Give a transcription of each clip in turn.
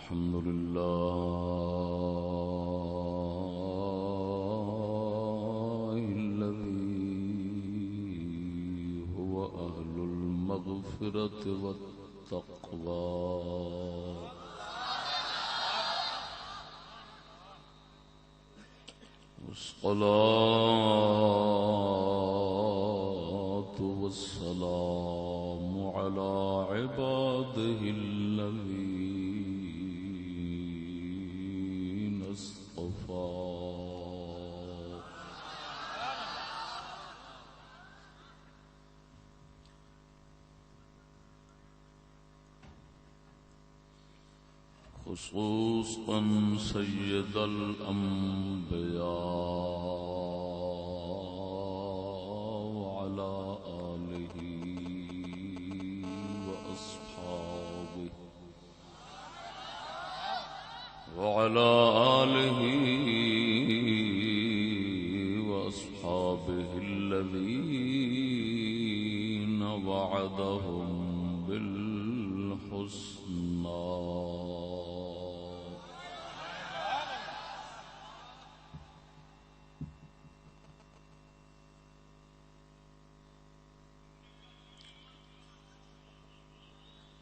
الحمد لله الذي هو أهل المغفرة والتقوى والصلاة والسلام على عباده الذين اصطفى خصوصا سيد الأنبياء وعلى آله وأصحابه الذين وعدهم بالحسنى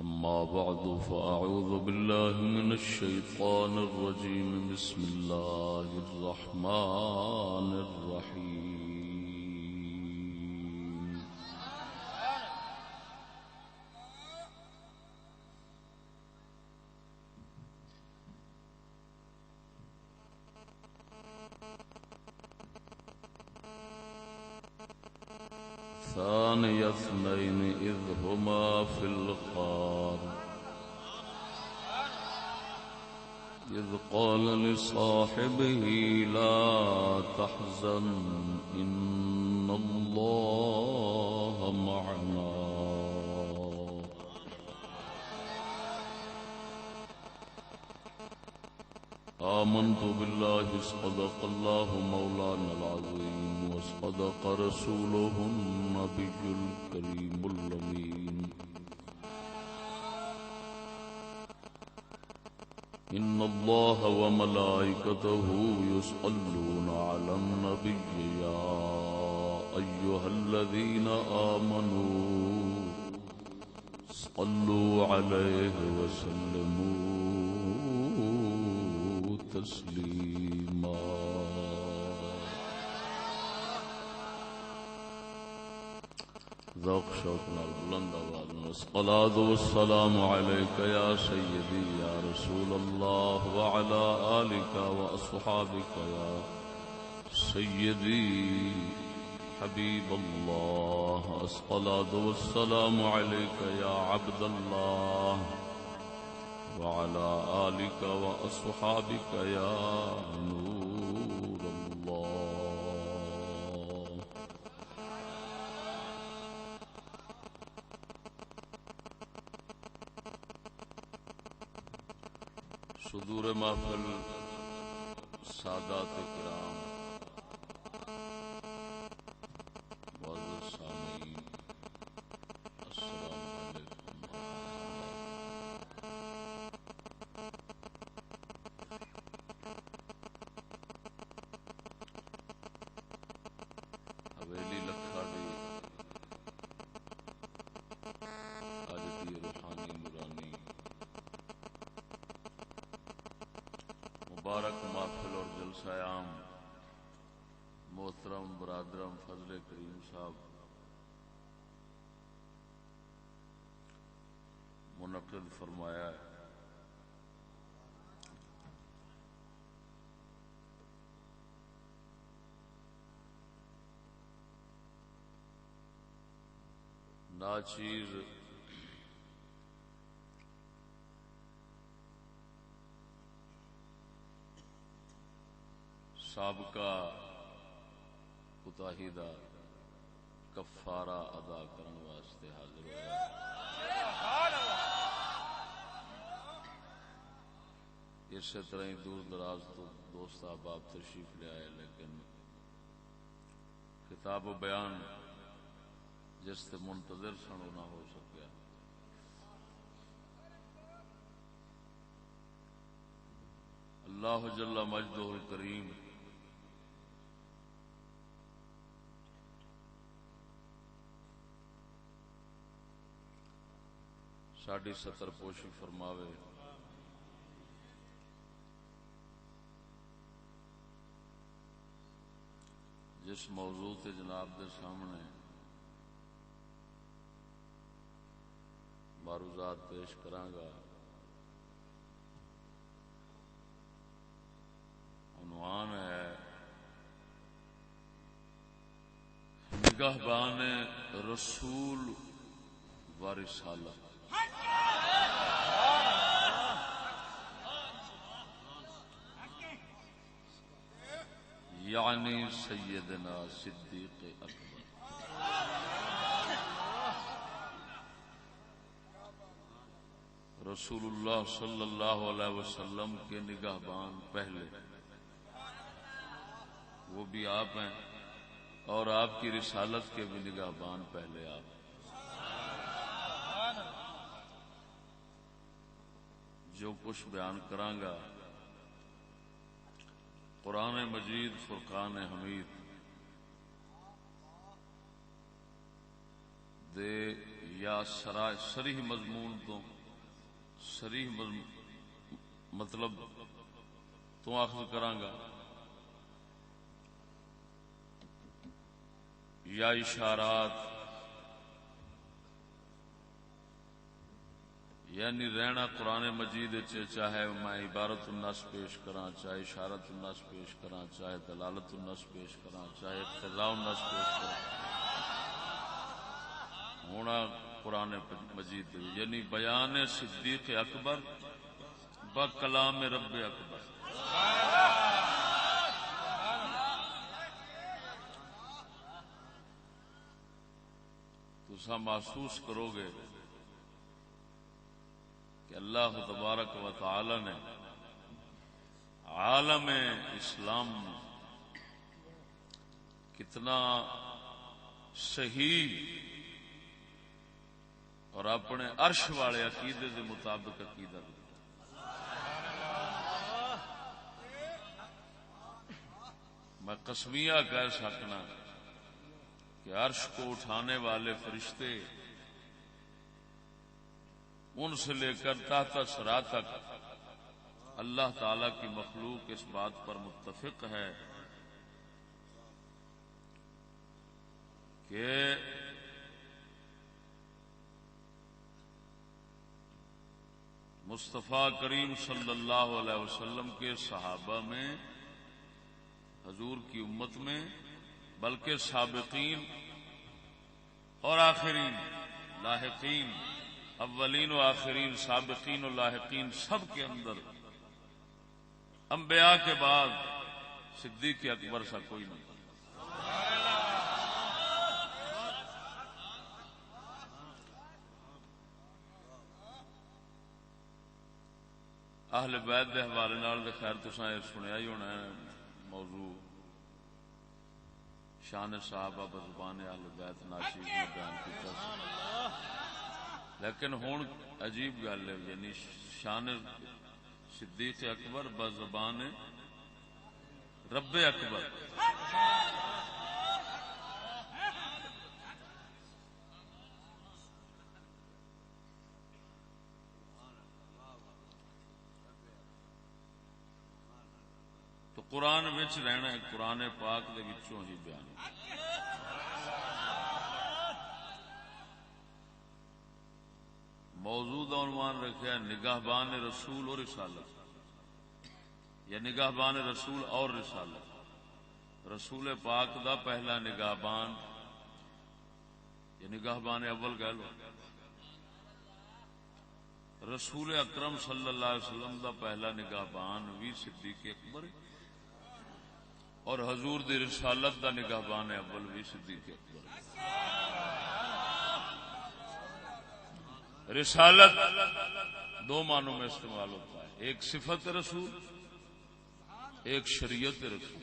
أما بعد فأعوذ بالله من الشيطان الرجيم بسم الله الرحمن الرحيم ثاني اثنين إذ هما في الغار إذ قال لصاحبه لا تحزن إن الله معنا آمنت بالله صدق الله مولانا العظيم وصدق رسوله النبي الكريم الأمين إن الله وملائكته يصلون على النبي يا أيها الذين آمنوا صلوا عليه وسلموا تسليما ذوق شوق نال بلند آواز میں الصلاة والسلام عليك يا سيدي يا رسول الله وعلى آلك وأصحابك يا سيدي حبيب الله الصلاة والسلام عليك يا عبد الله وعلى آلك وأصحابك يا نور الله صدور محفل سادات کرام معزز سامعین السلام علیکم حویلی لکھاڑی اج دی روحانی نورانی مبارک محفل اور جلسہ عام محترم برادرم فضل کریم صاحب منعقد فرمایا ہے. ناچیز سابقہ کوتاہی دا کفارہ ادا کرنے واسطے حاضر ہوا. اسی طرح ہی دور دراز تو دوست احباب تشریف لے آئے لیکن خطاب و بیان جس سے منتظر سن نہ ہو سکیا. اللہ جل مجدہ الکریم ساڈی ستر پوشی فرماوے، جس موضوع تے جناب دے سامنے معروضات پیش کراں گا، عنوان ہے نگہبان رسول و رسالت۔ یعنی سیدنا صدیق اکبر رسول اللہ صلی اللہ علیہ وسلم کے نگہبان پہلے وہ بھی آپ ہیں، اور آپ کی رسالت کے بھی نگہبان پہلے آپ۔ جو کچھ بیان کراں گا قرآن مجید فرقان حمید دے یا صریح مضمون تو مطلب تو اخذ کراں گا، یا اشارات یعنی رہنا قرآن مجید چاہے میں عبارت النص پیش کراں، چاہے اشارت النص پیش کراں، چاہے دلالت النص پیش کراں، چاہے اقتضاء النص پیش کراں، ہونا قرآن مجید یعنی بیان صدیق اکبر با کلام رب اکبر۔ تسا محسوس کرو گے کہ اللہ تبارک و تعالی نے عالم اسلام کتنا صحیح اور اپنے عرش والے عقیدے کے مطابق عقیدہ دیا۔ میں قسمیہ کہہ سکنا کہ عرش کو اٹھانے والے فرشتے ان سے لے کر تحت ثری تک اللہ تعالی کی مخلوق اس بات پر متفق ہے کہ مصطفیٰ کریم صلی اللہ علیہ وسلم کے صحابہ میں، حضور کی امت میں، بلکہ سابقین اور آخرین، لاحقین، اولین و آخرین، سابقین و لاحقین، سب کے اندر انبیاء کے بعد صدیق اکبر سا کوئی نہیں۔ اہل بیت دے حوالے نال خیر تساں سنیا ہی ہونا ہے موضوع شان صحابہ بزبان اہل بیت ناشید نے بیان کیتا، لیکن ہن عجیب گل ہے، یعنی شان صدیق اکبر بزبان رب اکبر۔ تو قرآن وچ رہنا ہے، قرآن پاک دے وچوں ہی بیان ہے۔ موضوع دا عنوان رکھا ہے نگہبان رسول اور رسالت، یا نگہبان رسول اور رسالت۔ رسول پاک دا پہلا نگہبان یا نگہبان اول کہہ لو، رسول اکرم صلی اللہ علیہ وسلم دا پہلا نگہبان بھی صدیق اکبر، اور حضور دی رسالت دا نگہبان اول بھی صدیق اکبر۔ رسالت دو معنوں میں استعمال ہوتا ہے، ایک صفت رسول، ایک شریعت رسول۔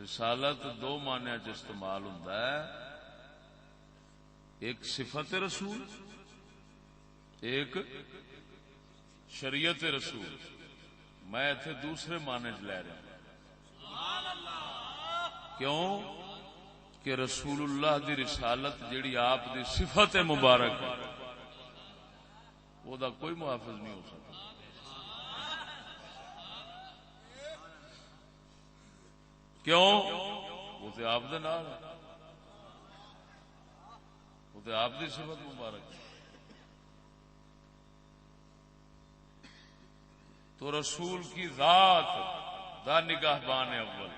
رسالت دو معنی استعمال ہوتا ہے، ایک صفت رسول ایک شریعت رسول، میں اتنے دوسرے معنی چ لے رہا کیوں کہ رسول اللہ دی رسالت جیڑی آپ دی صفت مبارک ہے وہ دا کوئی محافظ نہیں ہو سکتا. کیوں؟ وہ تو آپ دے نال ہے، وہ تو آپ دی صفت مبارک ہے. تو رسول کی ذات دا نگہبان اول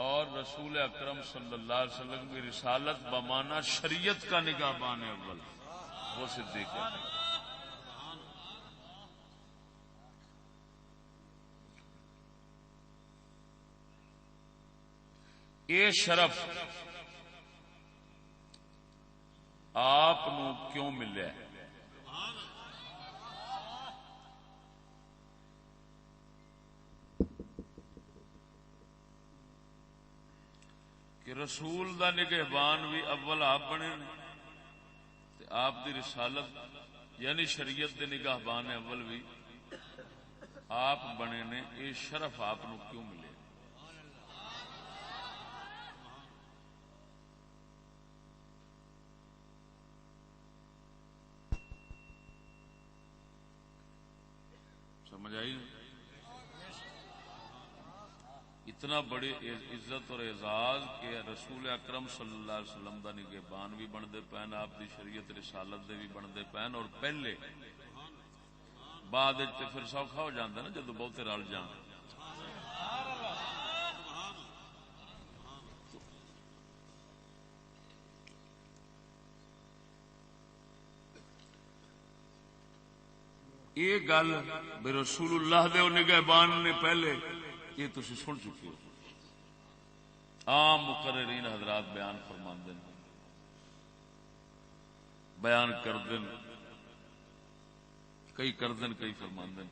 اور رسول اکرم صلی اللہ علیہ وسلم کی رسالت بمانا شریعت کا نگہبان اول وہ صدیق ہے. یہ شرف آپ کیوں ملیا ہے؟ کہ رسول دا نگہبان بھی اول آپ بنے تے آپ دی رسالت یعنی شریعت دے نگہبان اول بھی آپ بنے نے. یہ شرف آپ کیوں ملے؟ سمجھ آئی؟ اتنا بڑی عزت اور اعزاز کہ رسول اکرم صلی اللہ علیہ وسلم دا نگہبان بھی بنتے پین، آپ دی شریعت رسالت دے بھی بنتے پین، اور پہلے بعد پھر سوکھا ہو جاتا نا جدو بہتے رل جان. یہ گل بے رسول اللہ دے نگہبان نے پہلے یہ تسی سن چکے ہو. عام مقررین حضرات بیان فرماندے ہیں، بیان کردے ہیں، کئی کردے ہیں کئی فرماندے ہیں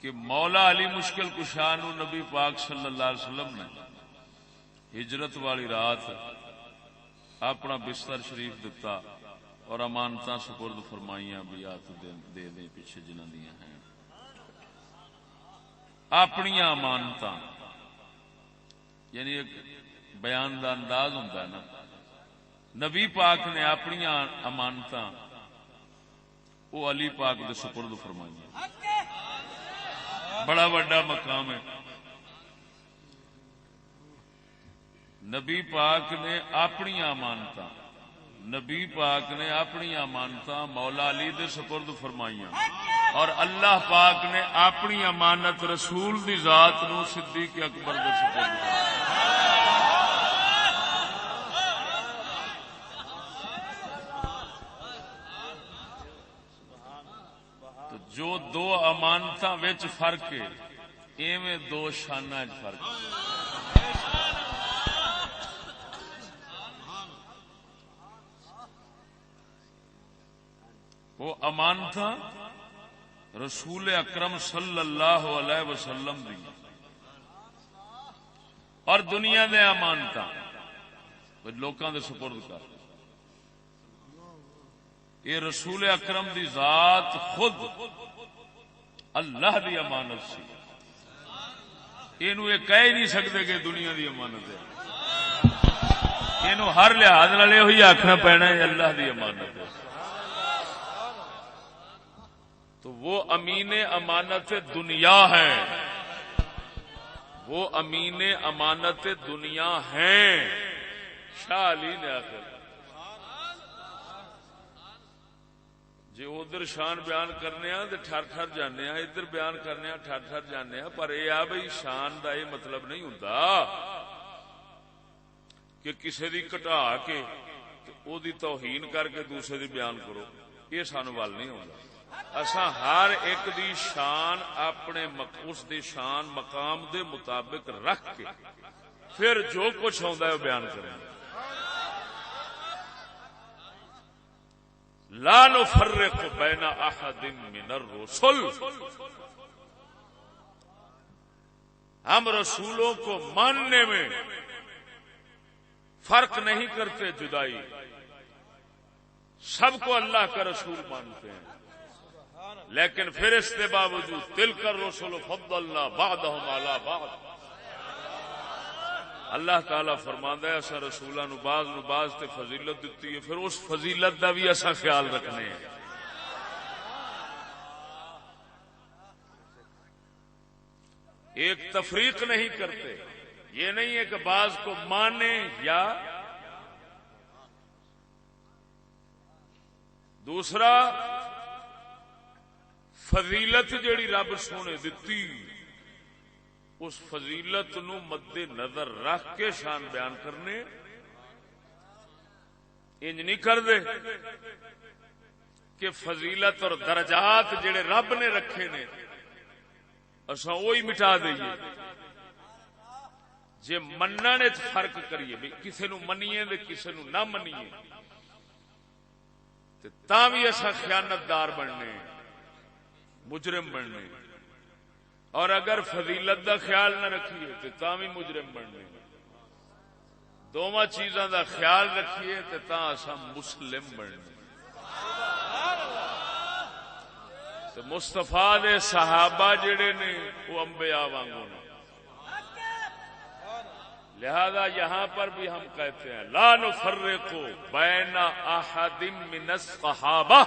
کہ مولا علی مشکل کشا نو نبی پاک صلی اللہ علیہ وسلم نے ہجرت والی رات اپنا بستر شریف دتا اور امانتاں سپرد فرمائیاں بھی ہاتھ دے دیں پیچھے جنہاں دیاں ہیں. اپنی امانتاں یعنی ایک بیان دا انداز ہوندا ہے نا. نبی پاک نے اپنی امانتاں وہ علی پاک دے سپرد فرمائیاں. بڑا بڑا مقام ہے. نبی پاک نے اپنی امانتاں نبی پاک نے اپنی امانتاں مولا علی دے سپرد فرمائیاں اور اللہ پاک نے اپنی امانت رسول دی ذات نو صدیق اکبر دے سپرد فرمائی. تو جو دو امانتاں وچ فرق ہے ایویں دو شاناں وچ فرق ہے. وہ امانتاں رسول اکرم صلی اللہ علیہ وسلم دی اور دنیا دے امانتاں لوکاں دے سپرد کر. یہ رسول اکرم دی ذات خود اللہ دی امانت سی. یہ کہہ نہیں سکتے کہ دنیا دی امانت ہے. یہ ہر لحاظ نال یہ آخنا پینا ہے اللہ دی امانت ہے. تو وہ امین امانت دنیا ہے، وہ امین امانت دنیا ہیں. شاہ علی نے آخر جی ادھر شان بیان کرنے تو ٹھر ٹھر جانے، ادھر بیان کرنے ٹھر ٹھر جانے، پر یہ آ بھائی شان دا یہ مطلب نہیں ہوتا کہ کسی دی گھٹا کے او دی توہین کر کے دوسرے دی بیان کرو. یہ سانو وال نہیں ہوتا. اساں ہر ایک دی شان اپنے اس دی شان مقام دے مطابق رکھ کے پھر جو کچھ ہوندا ہے وہ بیان کرنا. لا نفرق بین احد من الرسل، ہم رسولوں کو ماننے میں فرق نہیں کرتے، جدائی، سب کو اللہ کا رسول مانتے ہیں، لیکن پھر اس کے باوجود تلک الرسل فضلنا بعضهم علی بعض، اللہ تعالی فرماندا ہے اساں رسولاں نو بعض تے فضیلت دتی ہے، پھر اس فضیلت دا بھی اساں خیال رکھنے ہیں۔ ایک تفریق نہیں کرتے، یہ نہیں ہے کہ بعض کو مانے یا دوسرا فضیلت جیڑی رب سونے دتی اس فضیلت نو مد نظر رکھ کے شان بیان کرنے، انج نہیں کر دے کہ فضیلت اور درجات جڑے رب نے رکھے نے اساں وہی مٹا دئیے، جے مننے چ فرق کریے بھی کسے نو منیے تے کسے نو نہ منیے تے تاں وی اساں خیانت دار بننے، مجرم بننے، اور اگر فضیلت دا خیال نہ رکھیے تو تاں بھی مجرم بننے، دونوں چیزاں دا خیال رکھیے تو تاں اساں مسلم بننے۔ تو مصطفیٰ دے صحابہ جڑے نے وہ انبیاء وانگوں نے، لہذا یہاں پر بھی ہم کہتے ہیں لا نفرق بین احد من الصحابہ،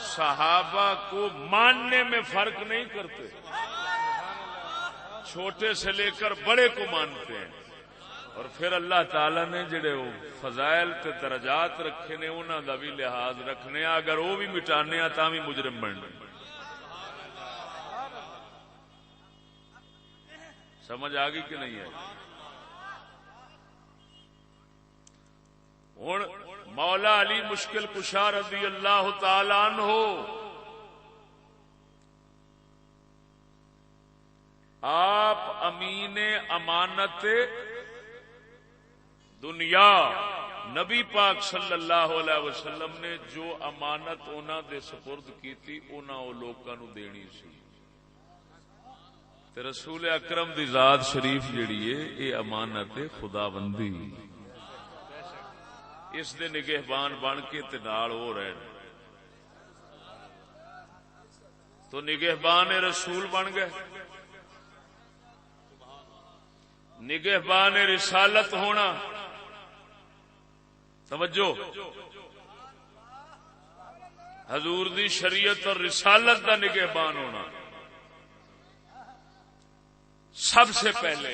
صحابہ کو ماننے میں فرق نہیں کرتے، چھوٹے سے لے کر بڑے کو مانتے ہیں، اور پھر اللہ تعالی نے جڑے وہ فضائل تے درجات رکھے نے انہاں دا بھی لحاظ رکھنے، اگر وہ بھی مٹانے تاں بھی مجرم بننے۔ سمجھ آ گئی کہ نہیں ہے؟ ہن مولا علی مشکل کشا رضی اللہ تعالی عنہ آپ امین امانت دنیا نبی پاک صلی اللہ علیہ وسلم نے جو امانت انہاں دے سپرد کیتی انہاں او لوکاں نو دینی سی، تے رسول اکرم دی ذات شریف جڑی ہے اے امانت خداوندی، اس دے نگہبان بن کے تے نال ہو رہے ہیں، تو نگہبان رسول بن گئے، نگہبان رسالت ہونا، توجہ، حضور دی شریعت اور رسالت دا نگہبان ہونا، سب سے پہلے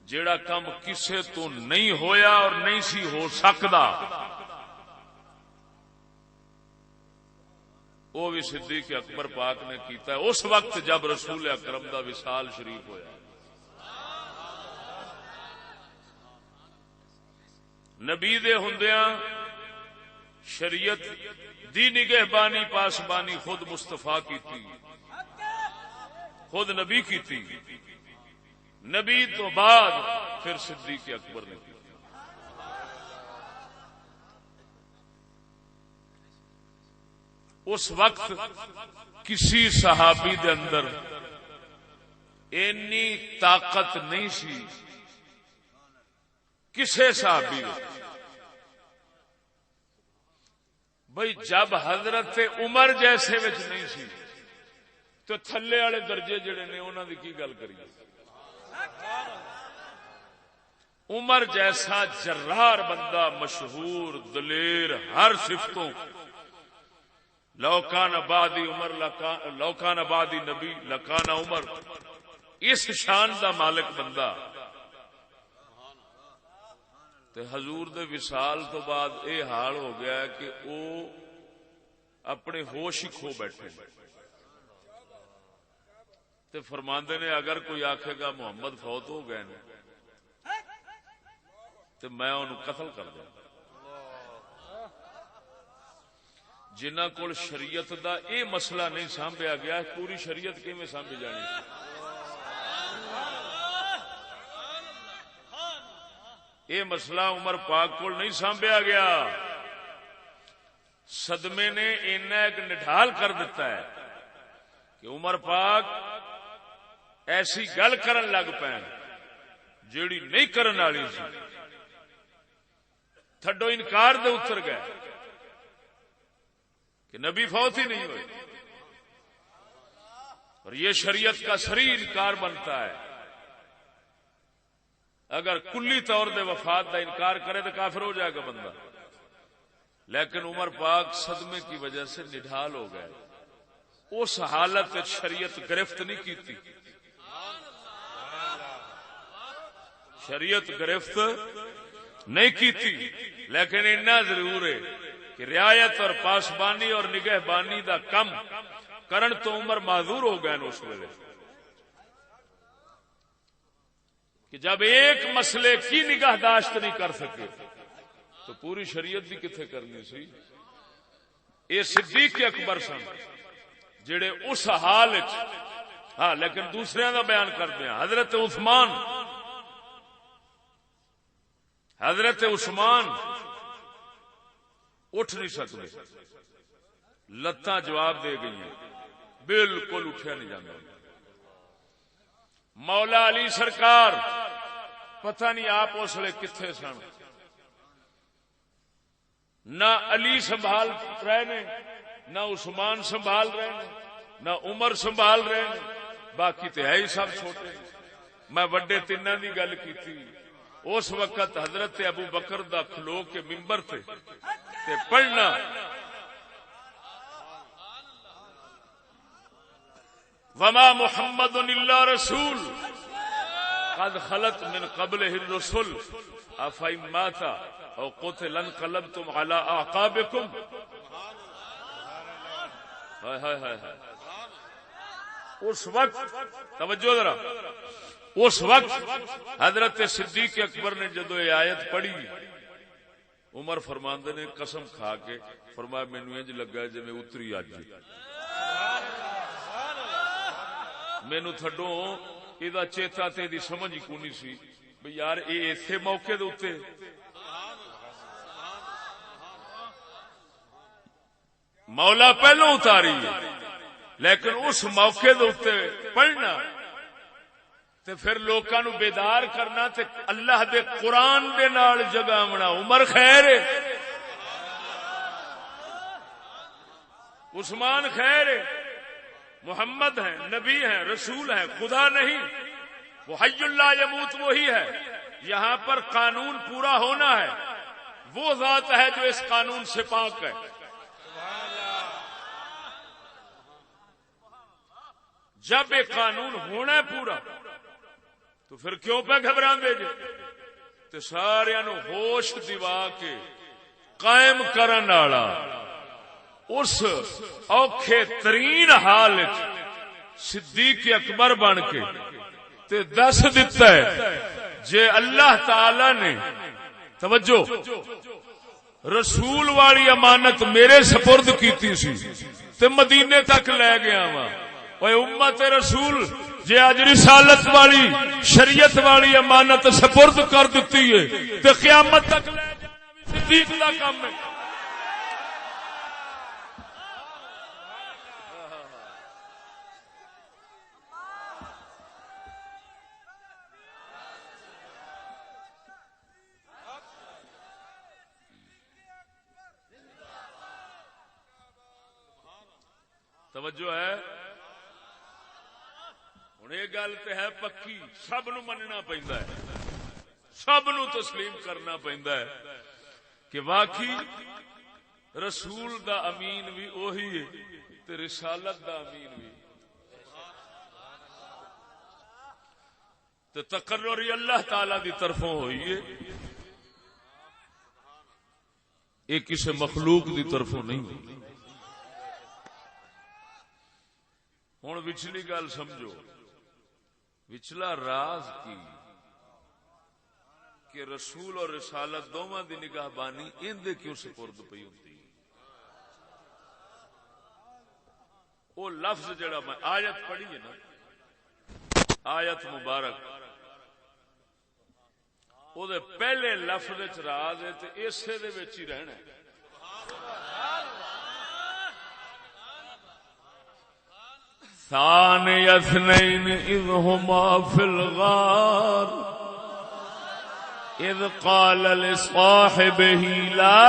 جیڑا کم کسے تو نہیں ہویا اور نہیں سی ہو سکدا وہ بھی صدیق اکبر پاک نے کیتا ہے اس وقت جب رسول اکرم دا وصال شریف ہویا۔ نبی دے ہوندیاں شریعت دی نگہبانی پاسبانی خود مصطفیٰ کیتی، خود نبی کیتی، نبی تو بعد پھر صدیق اکبر نے کی۔ اس وقت کسی صحابی دے اندر اینی طاقت نہیں سی، کسے صحابی دے بھئی جب حضرت عمر جیسے وچ نہیں سی تو تھلے والے درجے جڑے نے انہاں دی کی گل کریے۔ عمر جیسا جرار بندہ، مشہور، دلیر، ہر صفتوں، لوکان بعدی عمر لوکان بعدی نبی لکان عمر، اس شان دا مالک بندہ، تے حضور دے وصال تو بعد اے حال ہو گیا ہے کہ او اپنے ہوش ہی کھو بیٹھے، تے فرماندے نے اگر کوئی آکھے گا محمد فوت ہو گئے نے تو میں انہوں قتل کر دوں، جنہ کول شریعت دا اے مسئلہ نہیں سامبیا گیا، پوری شریعت کیویں سامبھی جانی سی؟ یہ مسئلہ عمر پاک کو نہیں سانبھیا گیا. صدمے نے اینا ایک نڈھال کر دیتا ہے کہ عمر پاک ایسی گل کرن لگ پے جیڑی نہیں کرن والی سی. تھڈو انکار دے اتر گئے کہ نبی فوت ہی نہیں ہوئے، اور یہ شریعت کا صریح انکار بنتا ہے. اگر کلی طور دے وفات کا انکار کرے تو کافر ہو جائے گا بندہ. لیکن عمر پاک صدمے کی وجہ سے نڈھال ہو گئے. اس حالت شریعت گرفت نہیں کی، شریعت گرفت نہیں کی تھی. لیکن اتنا ضرور ہے کہ رعایت اور پاسبانی اور نگہبانی دا کم کرن تو عمر معذور ہو گئے اس ویلے کہ جب ایک مسئلے کی نگہداشت نہیں کر سکے تو پوری شریعت بھی کتنے کرنی سی. یہ صدیق اکبر سن جڑے اس حال ہاں، لیکن دوسرے دا بیان کرتے ہیں. حضرت عثمان اٹھ نہیں سکتے، لتاں جواب دے گئی ہیں، بالکل اٹھیا نہیں جاتا. مولا علی سرکار پتہ نہیں آپ اس لیے کتنے سن. نہ علی سنبھال رہے نے، نہ عثمان سنبھال رہے نے، نہ عمر سنبھال رہے نے، باقی تو ہے ہی سب چھوٹے. میں وڈے تیناں دی گل کیتی. اس وقت حضرت ابو بکر دا کھلو کے ممبر تے پڑھنا وما محمد الا رسول قد خلت من قبلہ الرسل افإن مات او قتل انقلبتم على اعقابكم. اس وقت توجہ ذرا، اس وقت حضرت صدیق اکبر نے جدو یہ آیت پڑھی، عمر فرماندے نے قسم کھا کے فرمایا مینوں انج لگا جے میں اتری اج. مینوں تھڈو یہ چیتا تے دی سمجھ کو نہیں سی بھئی یار یہ ایسے موقع دے اوتے مولا پہلو اتاری ہے، لیکن اس موقع دے اوتے پڑھنا تے پھر لوکاں نو بیدار کرنا تے اللہ دے قرآن دے نال جگاونا. عمر خیر ہے، عثمان خیر ہے، محمد ہیں، نبی ہیں، رسول ہیں، خدا نہیں. وہ حی لا یموت وہی ہے. یہاں پر قانون پورا ہونا ہے. وہ ذات ہے جو اس قانون سے پاک ہے. جب یہ قانون ہونا ہے پورا تو پھر کیوں پہ گھبراندے جے؟ تے سارے نو ہوش دیوا کے قائم کرن والا اس اوکھے ترین حال صدیق اکبر بن کے تے دس دیتا ہے جے اللہ تعالی نے توجہ رسول والی امانت میرے سپرد کیتی سی تے مدینے تک لے گیا وا. اوے امت رسول جے اج رسالت والی شریعت والی امانت سپرد کر دیتی ہے تے قیامت تک لے جانا بھی صدیق دا کام ہے. توجہ ہے. ہوں یہ گل تو ہے پکی، سب نو مننا پیندا ہے، سب نو تسلیم کرنا پیندا ہے کہ واقعی رسول دا امین بھی اوہی ہے تے رسالت دا امین بھی. تے تقرری اللہ تعالی دی طرفوں ہوئی ہے، یہ کسی مخلوق دی طرفوں نہیں ہوئی. ہوں وچلی گل سمجھو، وچلا راز کی کہ رسول اور رسالت دونوں دی نگاہ بانی اندے کیوں سپرد پئی ہوتی. وہ لفظ جڑا میں آیت پڑھی ہے نا، آیت مبارک، او دے پہلے لفظ وچ راز ہے تے اسے دے وچ ہی رہنا ہے. ثانی اثنین اذ ہما فی الغار اذ قال لصاحبه لا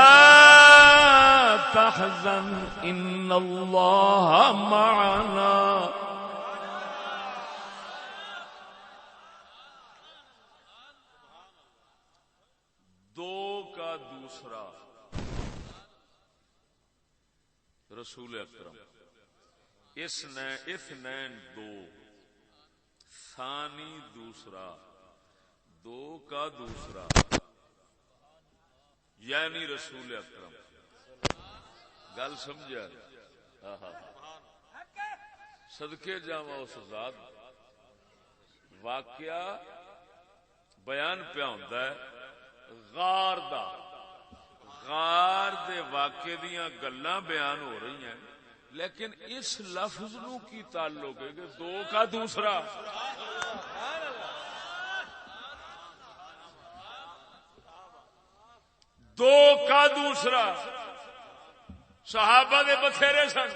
تحزن ان اللہ معنا. دو کا دوسرا رسول اکرم، اثنین دو، ثانی دوسرا، دو کا دوسرا یعنی رسول اکرم. گل سمجھا؟ صدقے جاواں اس ذات واقعہ بیان پیا ہوندا ہے غار دا، غار دے واقعے دیاں گلاں بیان ہو رہی ہیں، لیکن اس لفظ نو کی تعلق ہے کہ دو کا دوسرا. دو کا دوسرا صحابہ دے بتھیرے سن،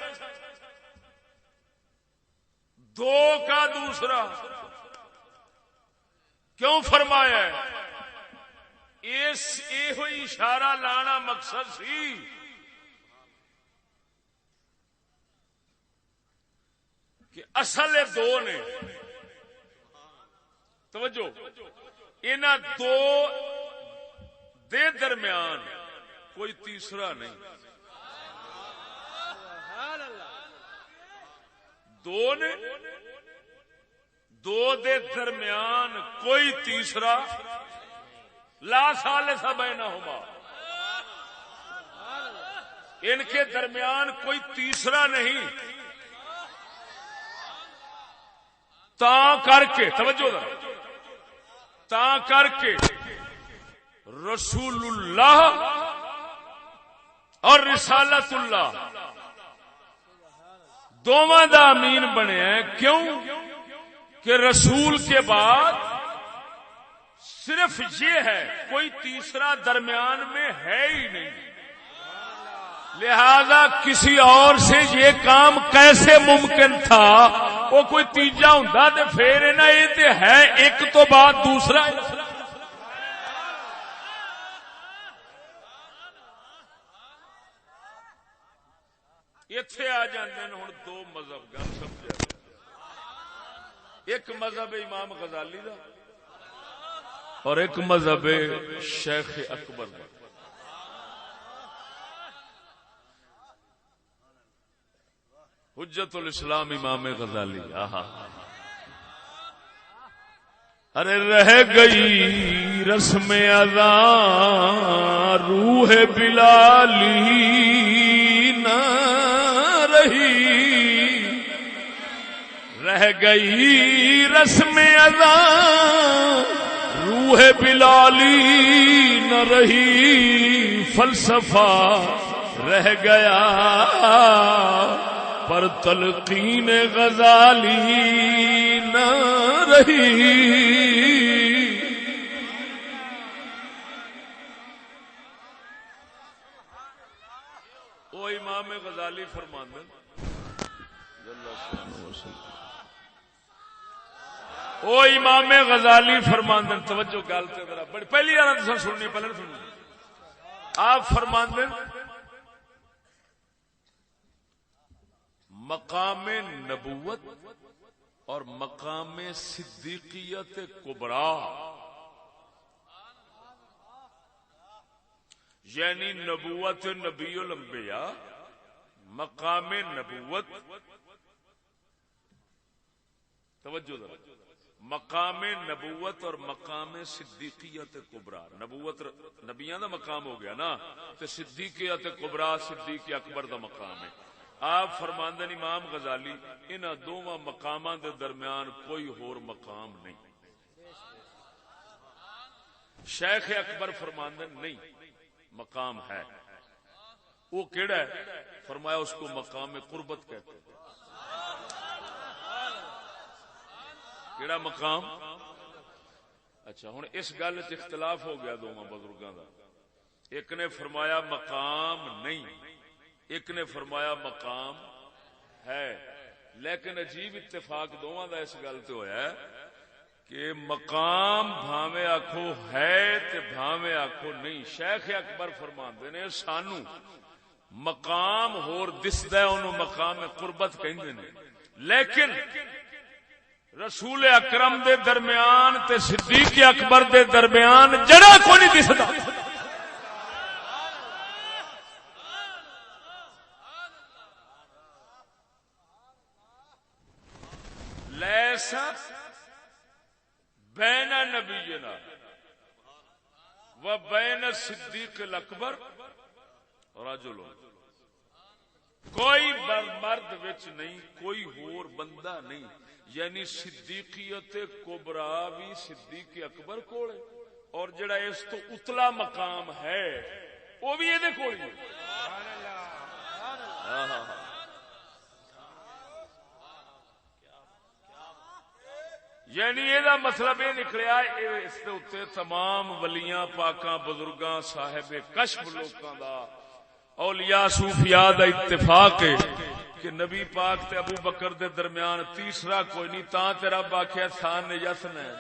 دو کا دوسرا کیوں فرمایا ہے؟ اس یہ اشارہ لانا مقصد سی کہ اصل دو نے. توجہ، انہاں دو دے درمیان کوئی تیسرا نہیں. دو نے، دو دے درمیان کوئی تیسرا لا ثالث بینہما، ان کے درمیان کوئی تیسرا نہیں. تا کر کے توجہ ذرا، تا کر کے رسول اللہ اور رسالت اللہ دونوں دا امین بنے ہیں. کیوں کہ رسول کے بعد صرف یہ ہے، کوئی تیسرا درمیان میں ہے ہی نہیں. لہذا کسی اور سے یہ کام کیسے ممکن تھا؟ وہ کوئی تیجا ہوندا تے پھر نہ یہ تے ہے ایک تو بعد دوسرا. ایتھے آ جاندے ہیں ہن دو مذہب. گل سمجھا؟ ایک مذہب امام غزالی دا اور ایک مذہب شیخ اکبر دا. حجت الاسلام امام غزالی. ارے رہ گئی رسم اذان روح بلالی نہ رہی، رہ گئی رسم اذان روح بلالی نہ رہی، فلسفہ رہ گیا پر تلقین غزالی نہ رہی. او امام غزالی فرماندے، او امام غزالی فرماندے، توجہ گل تے ذرا بڑی پہلی بار تساں سننی، پہلے نہیں سننی. آپ فرماندے مقام نبوت اور مقام صدیقیت کبریٰ، یعنی نبوت نبی الانبیاء، مقام نبوت، توجہ ذرا، مقام نبوت اور مقام صدیقیت کبریٰ. نبوت نبیاں دا مقام ہو گیا نا، تے صدیقیت کبریٰ صدیق اکبر دا مقام ہے. آپ فرماندن امام غزالی انہاں دوواں مقاماں دے درمیان کوئی ہور مقام نہیں. شیخ اکبر فرماندن نہیں، مقام ہے. وہ کیڑا ہے؟ فرمایا اس کو مقام قربت کہتے ہیں. کیڑا مقام؟ اچھا ہوں اس گل چ اختلاف ہو گیا دونوں بزرگاں دا. ایک نے فرمایا مقام نہیں، ایک نے فرمایا مقام ہے. لیکن عجیب اتفاق دونوں دا اس گل تے ہویا ہے کہ مقام بھاویں آکھو ہے تے بھاویں آکھو نہیں. شیخ اکبر فرماندے نے سانو مقام ہور دسدا ہے، اونوں مقام قربت کہندے نے، لیکن رسول اکرم دے درمیان تے صدیق اکبر دے درمیان جڑا کوئی نہیں دسدا. لیسا بین نبینا و بین صدیق الاکبر رجل، کوئی مرد وچ نہیں، کوئی ہور بندہ نہیں. یعنی صدیقیت کبرا بھی صدیق اکبر کول ہے، اور جڑا اس تو اتلا مقام ہے وہ بھی یہ کول ہے. یعنی یہ مطلب یہ نکلیا اس کے اتنے تمام ولیاں پاکاں بزرگاں صاحب کشف لوکاں دا اولیاء صوفیاء دا اتفاق ہے کہ نبی پاک تے ابو بکر دے درمیان تیسرا کوئی نہیں. تاں تے رب آکھیا ثان یسن ہے.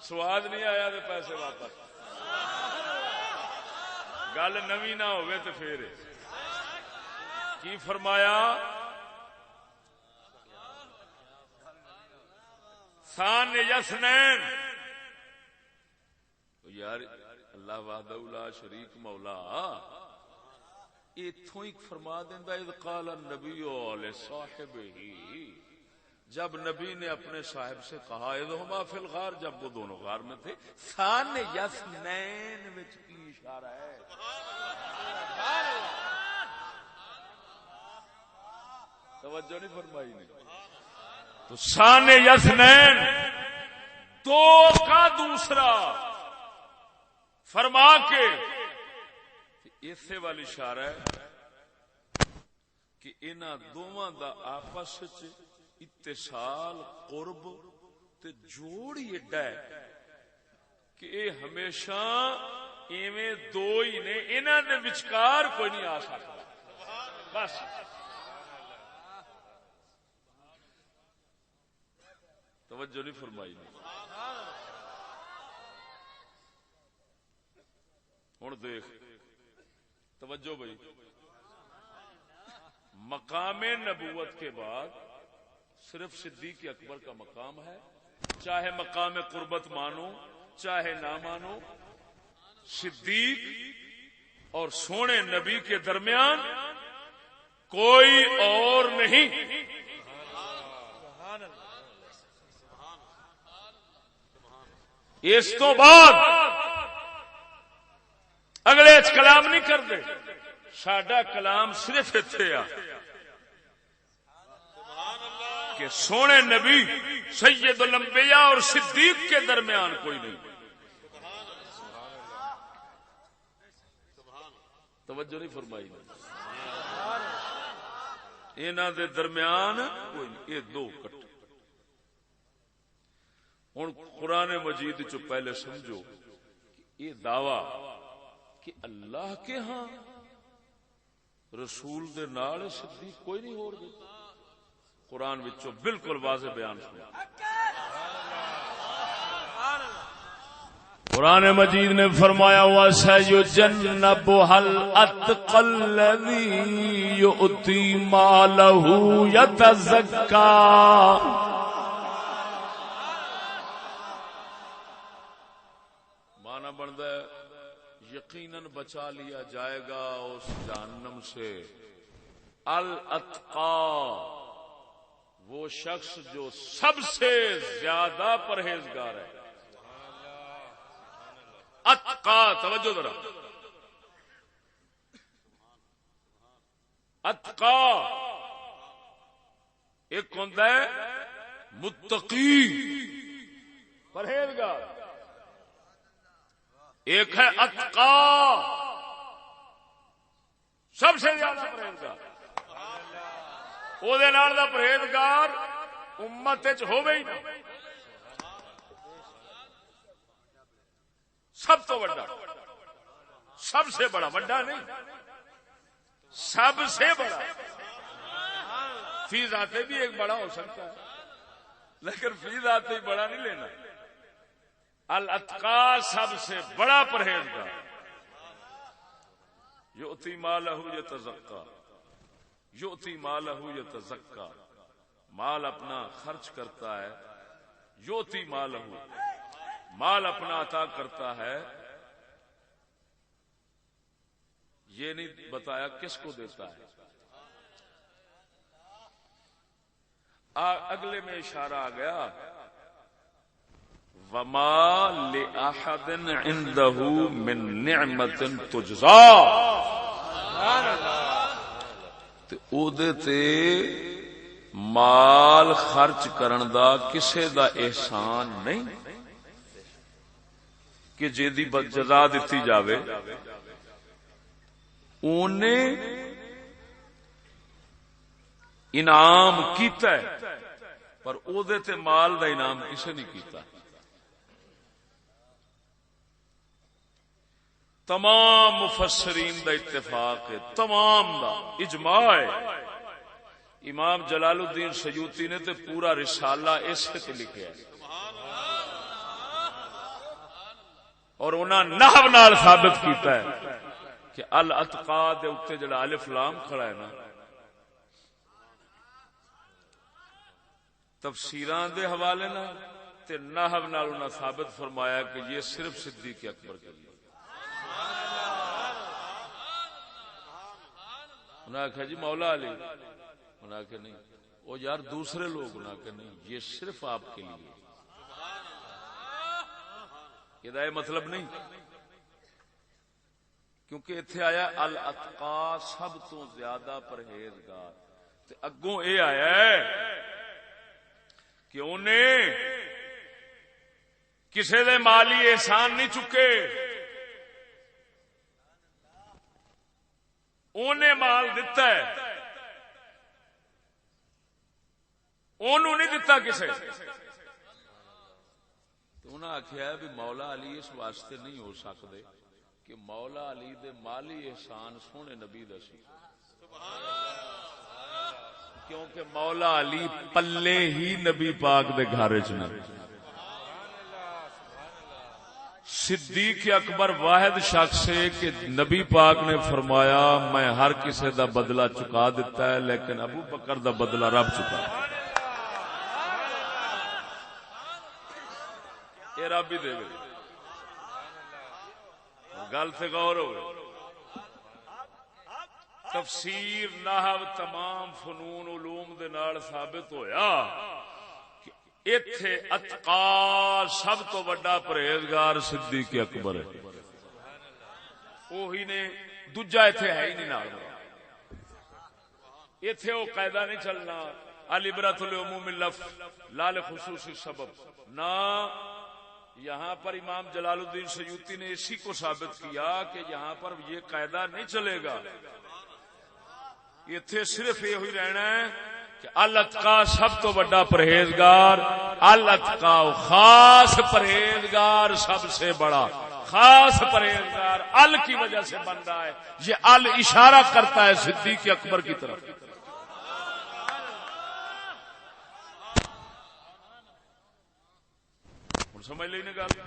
سواد نہیں آیا تے پیسے واپس. گل نوی نہ ہوئے تے پھر کی فرمایا ثان یسنین. یار اللہ وحدہ لا شریک مولا ایتھوں ہی فرما دیندا اذ قال النبی لصاحبہ، جب نبی نے اپنے صاحب سے کہا اذہما فی الغار، جب وہ دونوں غار میں تھے. ثان یسنین وچ کی اشارہ ہے؟ توجہ نہیں فرمائی نے. تو ثان یسنین دو کا دوسرا فرما کے اسے والی اشارہ ہے کہ انہاں دوواں دا آپس وچ اتصال قرب تے جوڑ ہی ایڈا ہے کہ اے ہمیشہ ایویں دو ہی نے، انہاں دے وچکار کوئی نہیں آ سکتا. بس توجہ نہیں فرمائی نے. ہوں دیکھ توجہ بھائی، مقام نبوت کے بعد صرف صدیق اکبر کا مقام ہے، چاہے مقام قربت مانو چاہے نہ مانو. صدیق اور سونے نبی کے درمیان کوئی اور نہیں. اس تو بعد اگلے کلام نہیں کرتے. ساڈا کلام صرف اتنے آ کہ سونے نبی سید الانبیاء اور صدیق کے درمیان کوئی نہیں. توجہ نہیں فرمائی. انہاں دے درمیان کوئی نہیں، یہ دو کٹے. ہوں قرآن مجید چ پہلے سمجھو یہ دعوی کہ اللہ کے ہاں رسول دے نال صدیق کوئی نہیں ہو رہی، قرآن وچوں بالکل واضح بیان سنا. قرآن مجید نے فرمایا وَسَيُجَنَّبُهَا الْأَتْقَى الَّذِي يُؤْتِي مَالَهُ يَتَزَكَّى. معنی بنتا ہے یقیناً بچا لیا جائے گا اس جہنم سے الاتقا، وہ شخص جو سب سے زیادہ پرہیزگار ہے. اتقا توجہ ذرا، اتقا ایک ہوتا ہے متقی پرہیزگار، ایک ہے اتقا سب سے زیادہ پرہیزگار. وہ پرہیزگار امت ہوے ہی نہ سب تو بڑا، سب سے بڑا، بڑا نہیں سب سے بڑا، فی ذاتے بھی ایک بڑا ہو سکتا ہے لیکن فی ذاتے ہی بڑا نہیں لینا. الاتقا سب سے بڑا پرہیزگار، یؤتی مالہ یتزکا، یؤتی مالہ یتزکا، مال اپنا خرچ کرتا ہے، یؤتی مالہ، مال اپنا عطا کرتا ہے. یہ نہیں بتایا کس کو دیتا ہے. اگلے میں اشارہ آ گیا وما لأحد عنده من نعمت تجزا، تے او دے تے مال خرچ کرن دا کسے دا احسان نہیں کہ جیدی جزا دتی جاوے. اونے انعام کیتا ہے پر او دے تے مال دا انعام کسے نہیں کیتا. تمام مفسرین دا اتفاق ہے، تمام دا اجماع ہے. امام جلال الدین سیوطی نے تے پورا رسالہ اس تے لکھیا ہے اور انہاں نحو نال ثابت کیتا ہے کہ الاتقا دے اوتے جڑا الف لام کھڑا ہے نا، تفسیراں دے حوالے نال تے نحو نال انہاں ثابت فرمایا کہ یہ صرف صدیق اکبر کے لیے. انہوں نے کہا جی مولا علی، انہوں نے کہا نہیں، وہ یار دوسرے لوگ، انہوں نے کہا نہیں، یہ صرف آپ کے لیے. یہ مطلب نہیں، کیونکہ اتنے آیا الاتقا سب تو زیادہ پرہیزگار، تے اگوں اے آیا ہے کہ انہیں کسی دے مالی احسان نہیں چکے، انہیں مال دتا ہے، انہوں نہیں دتا کسے. تو انہوں نے آخیا بھی مولا علی اس واسطے نہیں ہو سکتے کہ مولا علی دے مالی احسان سونے نبی دا سی، کیونکہ مولا علی پلے ہی نبی پاک دے گھر چ نہ. صدیق اکبر واحد شخص ہے کہ نبی پاک نے فرمایا میں ہر کسی دا بدلہ چکا دیتا ہے لیکن ابو بکر دا بدلہ رب چکا. یہ رب ہی دے گا. گل سے غور ہو. تفسیر نحو تمام فنون علوم دے نال ثابت ہویا ایتھے اتقا سب تو بڑا پرہیزگار صدیق اکبر ہے. وہی نے دوجا ایتھے ہے ہی نہیں نال. ایتھے وہ قاعدہ نہیں چلنا العبرۃ لعموم اللفظ لا لخصوص السبب نہ. یہاں پر امام جلال الدین سیوطی نے اسی کو ثابت کیا کہ یہاں پر یہ قاعدہ نہیں چلے گا. ایتھے صرف یہ ہوئی رہنا ہے کہ الاتقا سب تو بڑا پرہیزگار، الاتقا خاص پرہیزگار سب سے بڑا خاص پرہیزگار ال کی وجہ سے بن رہا ہے. یہ ال اشارہ کرتا ہے صدیق اکبر کی طرف. سمجھ لئی نا گل.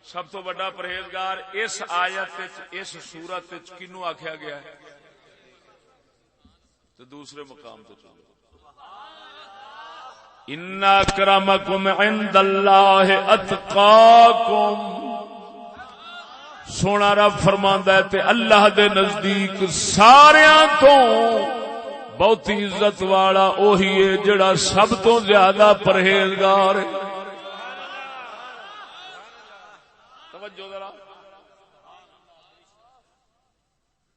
سب تو بڑا پرہیزگار اس آیت اس سورت کنوں آخیا گیا ہے تو دوسرے مقام تو چلو ان اکرمکم عند اللہ اتقاکم. سونا رب فرماندا ہے تے اللہ دے نزدیک ساریاں تو بہت عزت والا اوہی ہے جڑا سب تو زیادہ پرہیزگار ہے. توجہ ذرا.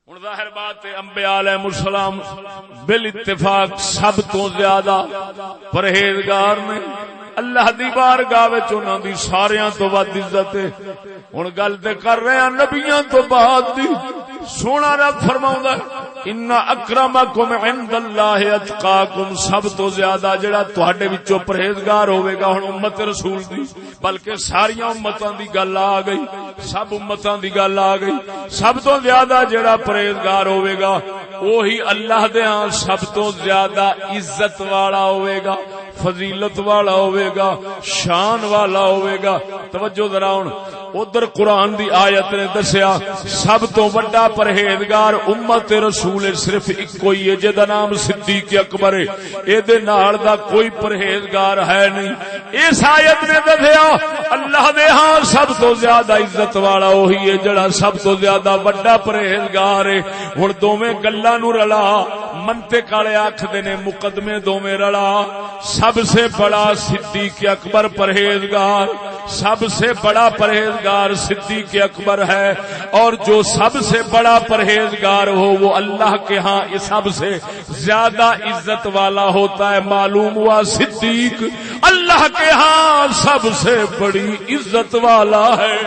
ہن ظاہر بات ہے انبیاء علیہ السلام بالاتفاق سب تو زیادہ پرہیزگار نے. اللہ دی بارگاہ وچ انہاں دی ساریاں تو ود عزت ہے. ہن گل تے کر رہے ہیں نبیاں تو بعد دی. سونا رب فرماؤندا ان اکرمکم عند اللہ اتقاکم، سب تو زیادہ جڑا تواڈے وچوں پرہیزگار ہوے گا، ہن امت رسول دی بلکہ ساری امتاں دی گل آ گئی، سب امتاں دی گل آ گئی، سب تو زیادہ جڑا پرہیزگار ہوے گا وہی اللہ دے ہاں سب تو زیادہ عزت والا ہوے گا، فضیلت والا ہوے گا، شان والا ہوے گا۔ توجہ ذرا ہن ادھر قرآن دی آیت نے دسیا سب تو بڑا پرہیزگار امت رسول صرف ایک ہی ہے جے دا نام صدیق اکبر ہے، اے دے نال دا کوئی پرہیزگار ہے نہیں۔ اس آیت نے دسیا اللہ دے ہاں سب تو زیادہ عزت والا وہی ہے جڑا سب تو زیادہ بڑا پرہیزگار ہے۔ ہن دوویں گلاں نو رلا منطق والے آکھدے نے مقدمے دوویں رلا، سب سے بڑا صدیق اکبر پرہیزگار، سب سے بڑا پرہیزگار صدیق اکبر ہے، اور جو سب سے بڑا پرہیزگار ہو وہ اللہ کے ہاں سب سے زیادہ عزت والا ہوتا ہے۔ معلوم ہوا صدیق اللہ کے ہاں سب سے بڑی عزت والا ہے۔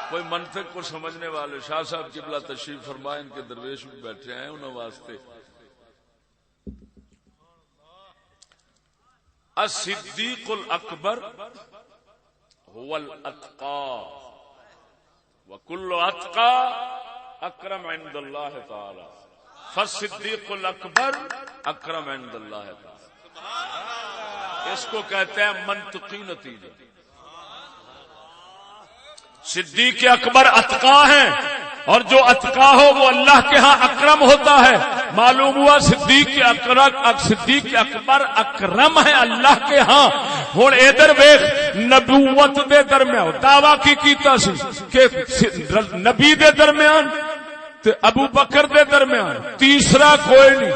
کوئی منطق کو سمجھنے والے شاہ صاحب قبلہ تشریف فرمائے، ان کے درویش بھی بیٹھے ہیں، انہوں واسطے الصدیق الاکبر هو الاتقى وكل اتقى اکرم عند اللہ تعالی، فالصدیق الاکبر اکرم عند اللہ تعالی۔ اس کو کہتے ہیں منطقی نتیجہ۔ صدیق اکبر اتقا ہیں، اور جو اتقا ہو وہ اللہ کے ہاں اکرم ہوتا ہے۔ معلوم ہوا صدیق اکبر اکرم ہے اللہ کے ہاں۔ ہن ادھر ویکھ نبوت دے درمیان دعویٰ کی کیتا سی کہ نبی دے درمیان تے ابو بکر دے درمیان تیسرا کوئی نہیں۔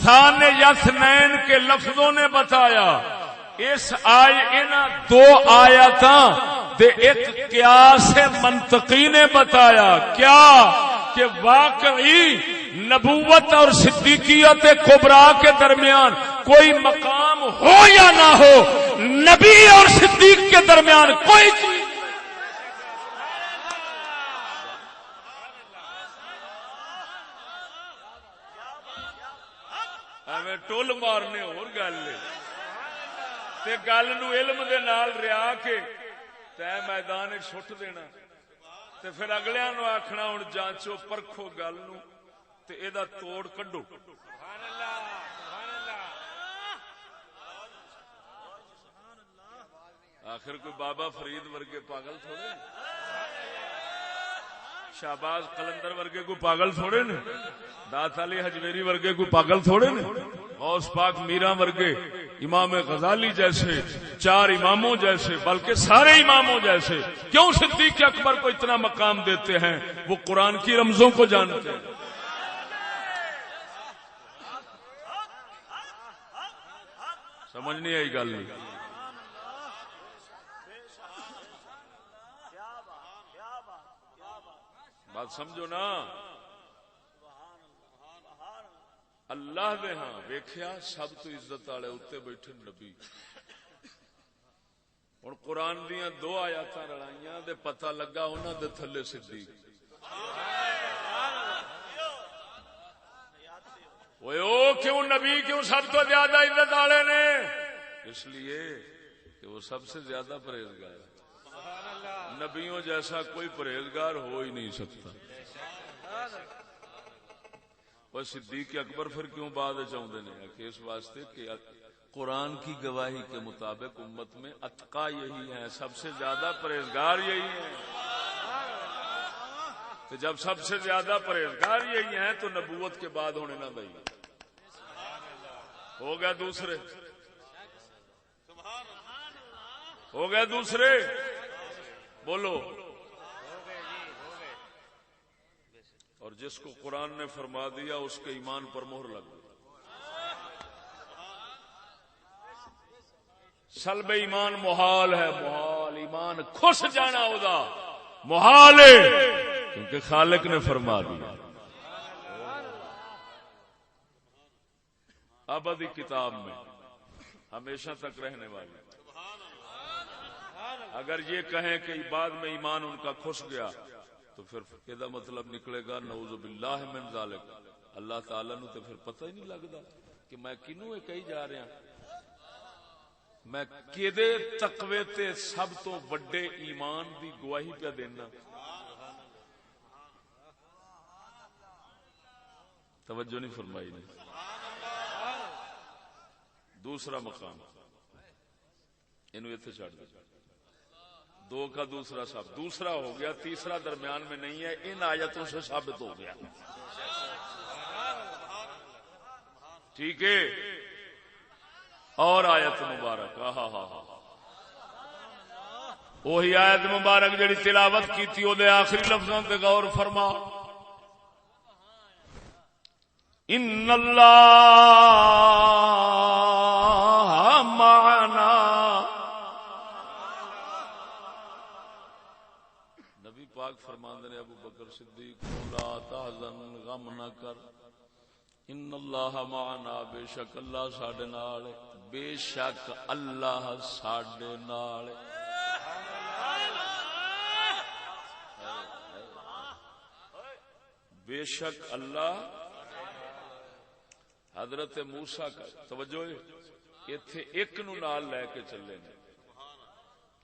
ثان یثنین کے لفظوں نے بتایا، اس دو آیاتاں دے ایک قیاس منطقی نے بتایا کیا کہ واقعی نبوت اور صدیقیت کبریٰ کے درمیان کوئی مقام ہو یا نہ ہو، نبی اور صدیق کے درمیان کوئی چیز ہمیں ٹول مارنے اور گل تے گل نو علم دے نال ریا کے تے میدان چھٹ دینا تے پھر اگلیاں نو آکھنا ہن جانچو پرکھو گل نو تے اے دا توڑ کڈو۔ سبحان اللہ سبحان اللہ۔ آخر کوئی بابا فرید ورگے پاگل تھوڑے، شہباز قلندر ورگے کوئی پاگل تھوڑے نے، دات علی حجویری ورگے کوئی پاگل تھوڑے نے، غوث پاک میرا ورگے، امام غزالی جیسے، چار اماموں جیسے، بلکہ سارے اماموں جیسے کیوں صدیق اکبر کو اتنا مقام دیتے ہیں؟ وہ قرآن کی رمزوں کو جانتے ہیں۔ سمجھ نہیں آئی گل نہیں؟ بات سمجھو نا۔ اللہ دے ہاں ویکھیا سب تو عزت والے اتنے بیٹھے نبی۔ ہن قرآن دیاں دو آیاتاں رلائیاں دے پتہ لگا انہاں دے تھلے صدیق۔ او کیوں نبی کیوں سب تو زیادہ عزت والے نے؟ اس لیے کہ وہ سب سے زیادہ پرہیزگار ہے۔ نبیوں جیسا کوئی پرہیزگار ہو ہی نہیں سکتا۔ وہ صدیق اکبر پھر کیوں بعد چاہتے ہیں کہ اس واسطے کہ قرآن کی گواہی کے مطابق امت میں اتقا یہی ہیں، سب سے زیادہ پرہیزگار یہی ہیں۔ تو جب سب سے زیادہ پرہیزگار یہی ہیں تو نبوت کے بعد ہونے نہ دیں، ہو گیا دوسرے، ہو گیا دوسرے، بولو۔ اور جس کو قرآن نے فرما دیا اس کے ایمان پر مہر لگ گئی۔ سلب ایمان محال ہے، محال ایمان خوش جانا ادا محال ہے، کیونکہ خالق نے فرما دیا ابدی کتاب میں ہمیشہ تک رہنے والی۔ اگر یہ کہیں کہ بعد میں ایمان ان کا کھس گیا تو پھر یہ مطلب نکلے گا نعوذ باللہ من ذالک، اللہ تعالی نو تو پھر پتہ ہی نہیں لگتا کہ میں کنوں کہی جا رہا، میں کدے تقوی تے سب تو بڑے ایمان دی گواہی پہ دینا۔ توجہ نہیں فرمائی نے۔ دوسرا مقام انہوں اتنے چھڑ دیں، دو کا دوسرا سب دوسرا ہو گیا، تیسرا درمیان میں نہیں ہے، ان آیتوں سے ثابت ہو گیا۔ ٹھیک ہے، اور آیت مبارک وہی آیت مبارک جڑی تلاوت کی تھی وہ آخری لفظوں پہ غور فرما، ان اللہ معنا۔ نبی پاک فرماندے نے ابو بکر صدیق کو، لا تحزن، غم نہ کر، ان اللہ معنا، بے شک اللہ ساڈے نال ہے، بے شک اللہ ساڈے نال ہے۔ بے شک اللہ، حضرت موسیٰ کا توجہ ایتھے ایک نو نال لے کے چلے نے،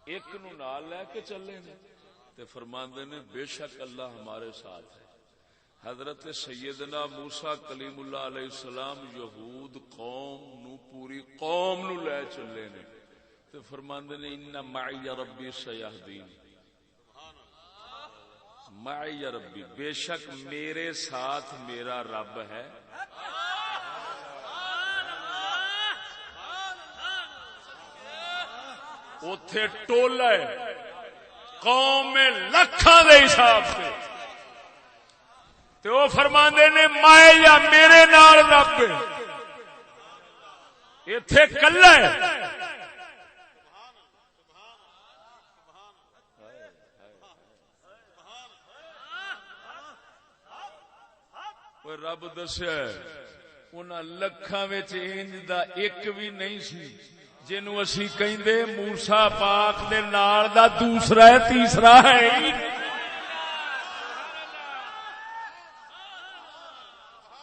ایک نو نال لے کے چلے نے تے فرماندے نے بے شک اللہ ہمارے ساتھ ہے۔ حضرت سیدنا موسیٰ کلیم اللہ علیہ السلام یہود قوم نو، پوری قوم نو لے چلے نے تے فرماندے نے ان معی ربی سیہدین، معی ربی، بے شک میرے ساتھ میرا رب ہے۔ اوتھے ٹولا ہے قوم میں لکھاں دے حساب سے تے وہ فرماندے نے میں یا میرے نال رب، ایتھے کلا ہے۔ وہ رب دسیا انہاں لکھاں وچ انج دا ایک بھی نہیں سی جنوں اسی کہندے موسیٰ پاک دے نال دا دوسرا ہے، تیسرا ہے۔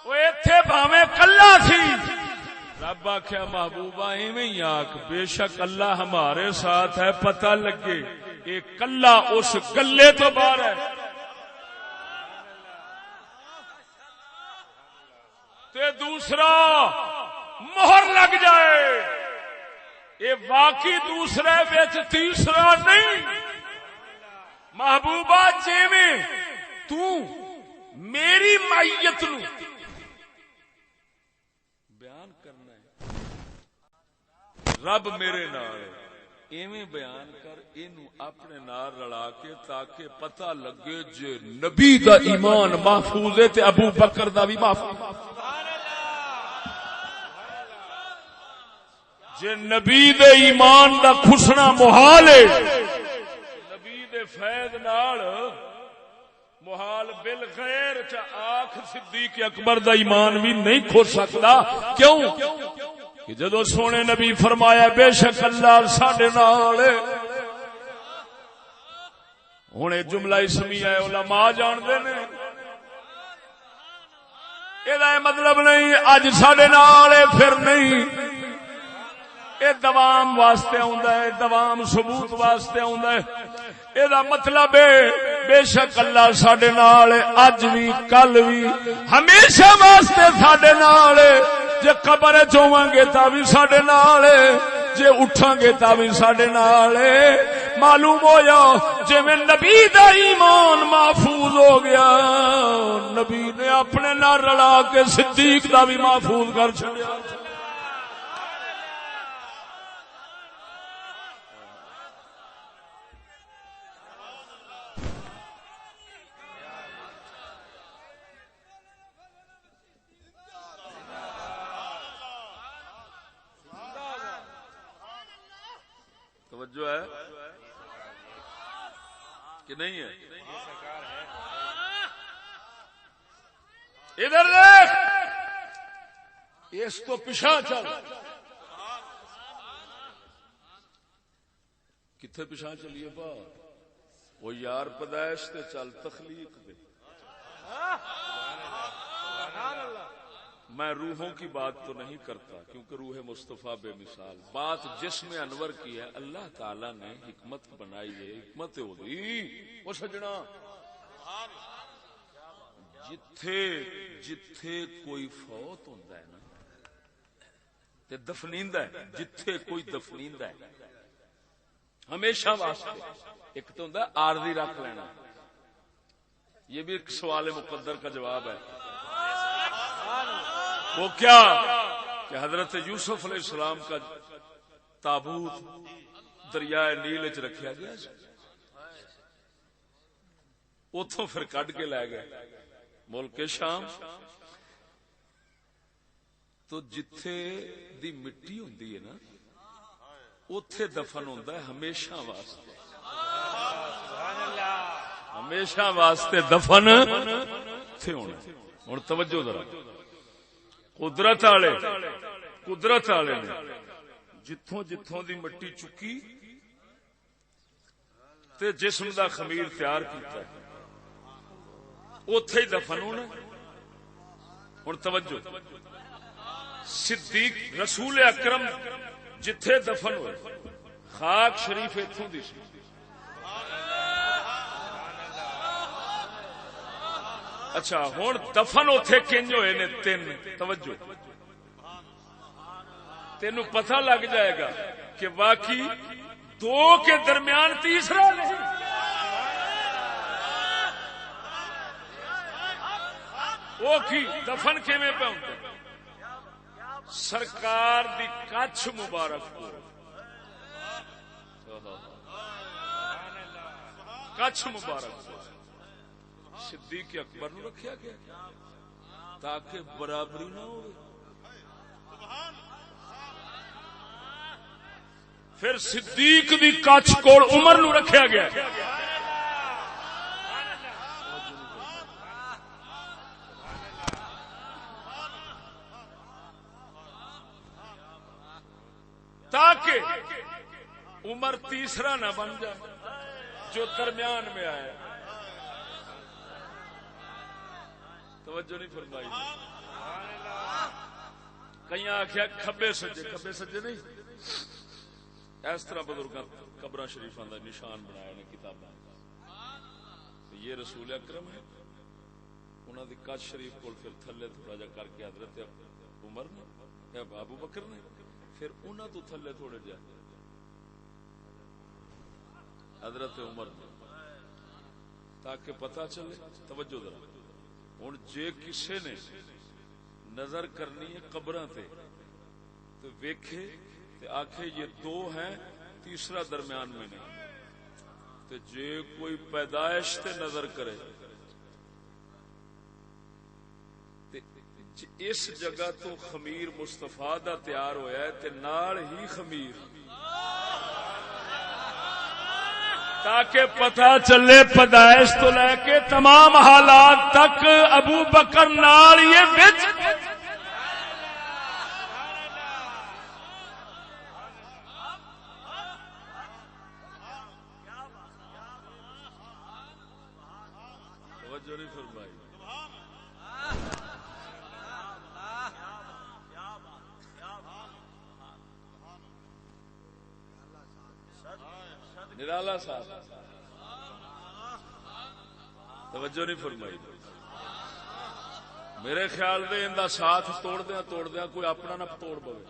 وہ ایتھے بھاویں کلا سی، رب آکھیا محبوبہ ایویں ہی آکھ بے شک اللہ ہمارے ساتھ ہے، پتہ لگے اے کلا اس گلے تو باہر ہے تے دوسرا مہر لگ جائے، یہ واقعی دوسرے وچ تیسرا نہیں۔ محبوبہ جیویں تو میری معیت نو بیان کرنا ہے، رب میرے نال ایویں بیان کر، اینو اپنے نال رلا کے، تاکہ پتہ لگے جے نبی دا ایمان محفوظ ہے تے ابو بکر دا بھی محفوظ۔ جے نبی دے ایمان دا خسنا محال ہے، نبی دے فیض نال محال بالغیر چا آنکھ صدیق اکبر دا ایمان بھی نہیں کھو سکتا۔ کیوں کہ جدو سونے نبی فرمایا بے شک اللہ ساڈے نال ہے، ہن اے جملہ اسمیہ ہے، علماء جاندے نے، اے مطلب نہیں اج ساڈے نال ہے پھر نہیں، یہ دوام واسطے آندا ہے، دوام ثبوت واسطے آندا ہے۔ یہ مطلب ہے بے شک اللہ ساڈے نال ہے، اج بھی کل بھی ہمیشہ واسطے ساڈے نال ہے۔ جے قبر وچ ہوواں گے تاں بھی ساڈے نال ہے، جے اٹھاں گے تاں بھی ساڈے نال ہے۔ معلوم ہویا جویں نبی دا ایمان محفوظ ہو گیا، نبی نے اپنے نال رلا کے صدیق دا بھی محفوظ کر چھڈیا۔ توجہ ہے کہ نہیں ہے؟ ادھر دیکھ، اس تو پیچھا چل، کتنے پیچھا چلیے با؟ وہ یار پیدائش تے چل تخلیق دے۔ میں روحوں کی بات تو نہیں کرتا کیونکہ روح مصطفیٰ بے مثال، بات جسم انور کی ہے۔ اللہ تعالی نے حکمت بنائی ہے، حکمت ہوگی وہ سجنا، جتھے کوئی فوت ہوتا ہے نا تے دفنیندا ہے، جتھے کوئی دفنیندا ہے ہمیشہ واسطے، ایک تو ہوندا عارضی رکھ لینا، یہ بھی ایک سوال مقدر کا جواب ہے۔ وہ کیا کہ حضرت یوسف علیہ السلام کا تابوت دریائے نیل وچ رکھیا گیا، اتوں پھر کڈ کے لے گئے ملک شام، تو جتھے دی مٹی ہوندی ہے نا اوتھے دفن ہوندا ہے ہمیشہ واسطے، ہمیشہ واسطے دفن تھے ہونا۔ ہن توجہ ذرا، قدرت والے نے جتھوں جتھوں دی مٹی چکی تے جسم دا خمیر تیار کیتا ہے اوتھے ہی دفن ہونا۔ ہن توجہ، صدیق رسول اکرم جتھے دفن ہوئے خاک شریف اتھوں دی سی، اچھا ہن دفن اوتھے کنج ہوئے نے تین، توجہ تینوں پتہ لگ جائے گا کہ واقعی دو کے درمیان تیسرا نہیں۔ وہ کی دفن کیویں پہ ہوندا؟ سرکار دی کچھ مبارک کو، کچھ مبارک کو صدیق اکبر نو رکھیا گیا تاکہ برابری نہ ہو۔ پھر صدیق دی کچھ کول عمر نو رکھیا گیا، تاکہ عمر تیسرا نہ بن جائے جو درمیان میں آئے۔ توجہ نہیں فرمائی؟ کئی آخیا کھبے سجے نہیں، اس طرح بزرگاں قبراں شریفاں دا نشان بنایا نے کتاباں، یہ رسول اکرم ہے، انہاں دی کچھ شریف کول پھر تھلے تھوڑا جا کر کے حضرت عمر نے یا ابو بکر نے، پھر انہاں تو تھلے تھوڑے جا حضرت عمر نے، تاکہ پتہ چلے۔ توجہ ذرا، ہن جے کسے نے نظر کرنی ہے قبراں تے تو ویکھے تے آکھے یہ دو ہیں تیسرا درمیان میں نہیں، تے جے کوئی پیدائش تے نظر کرے تے اس جگہ تو خمیر مصطفیٰ دا تیار ہویا ہے تے نال ہی خمیر، تاکہ پتہ چلے پیدائش تو لے کے تمام حالات تک ابو بکر نال یہ وچ۔ توجہ نہیں فرمائی؟ نرالا صاحب توجہ نہیں فرمائی؟ میرے خیال دے ان دا ساتھ توڑ دیا کوئی اپنا نہ توڑ پوے۔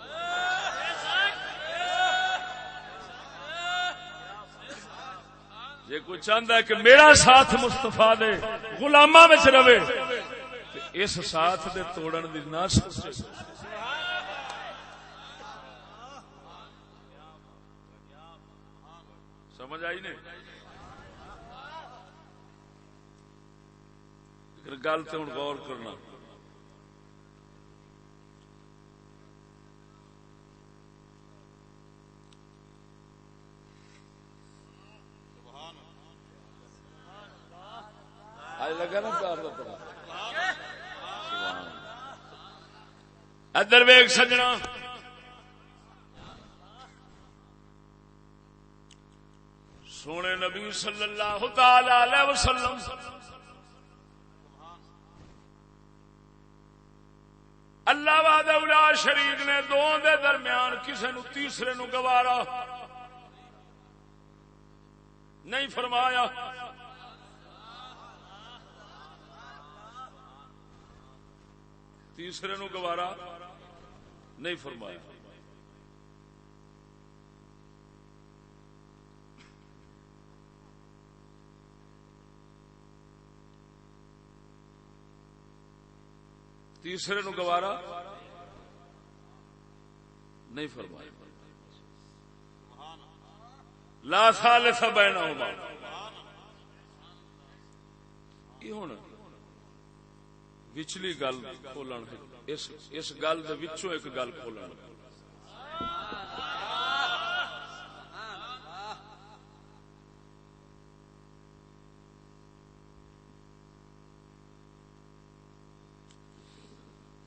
جے کوئی چاہتا ہے کہ میرا ساتھ مصطفیٰ دے غلاماں وچ رہے تے اس ساتھ دے توڑن دی نہ سوچے۔ سمجھ آئی نہیں؟ گل تے ہن غور کرنا، لگا نا پیار کا پتا. ادھر ویگ سجنا سونے نبی صلی اللہ تعالی علیہ وسلم اللہ وحدہ لا شریک نے دو دے درمیان کسے نو تیسرے نو گوارا نہیں فرمایا. تیسرے نو گوارا نہیں فرمایا. تیسرے نو گوارا نہیں فرمایا. لا ثالث بینہما. یہ ہن وچلی گل کھولن اس گل دے وچوں ایک گل کھولن.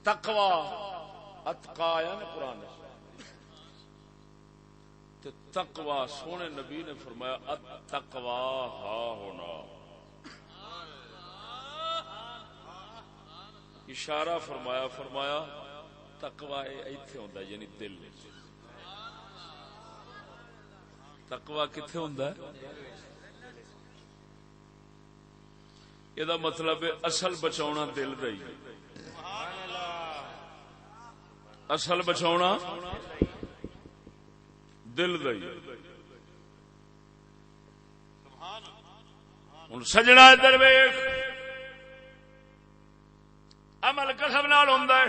تقوی اتقا ہے نا قرآن تے تقوی سونے نبی نے فرمایا التقوی ہا ہونا. اشارہ فرمایا تقوی ایتھے ہوندا ہے یعنی دل وچ. تقوی کتھے ہوندا ہے؟ یہ دا مطلب ہے اصل بچاؤنا دل رہی. اصل بچاؤنا دل رہی. ہن سجنا ادھر ویکھ عمل کسب نال ہوندا ہے.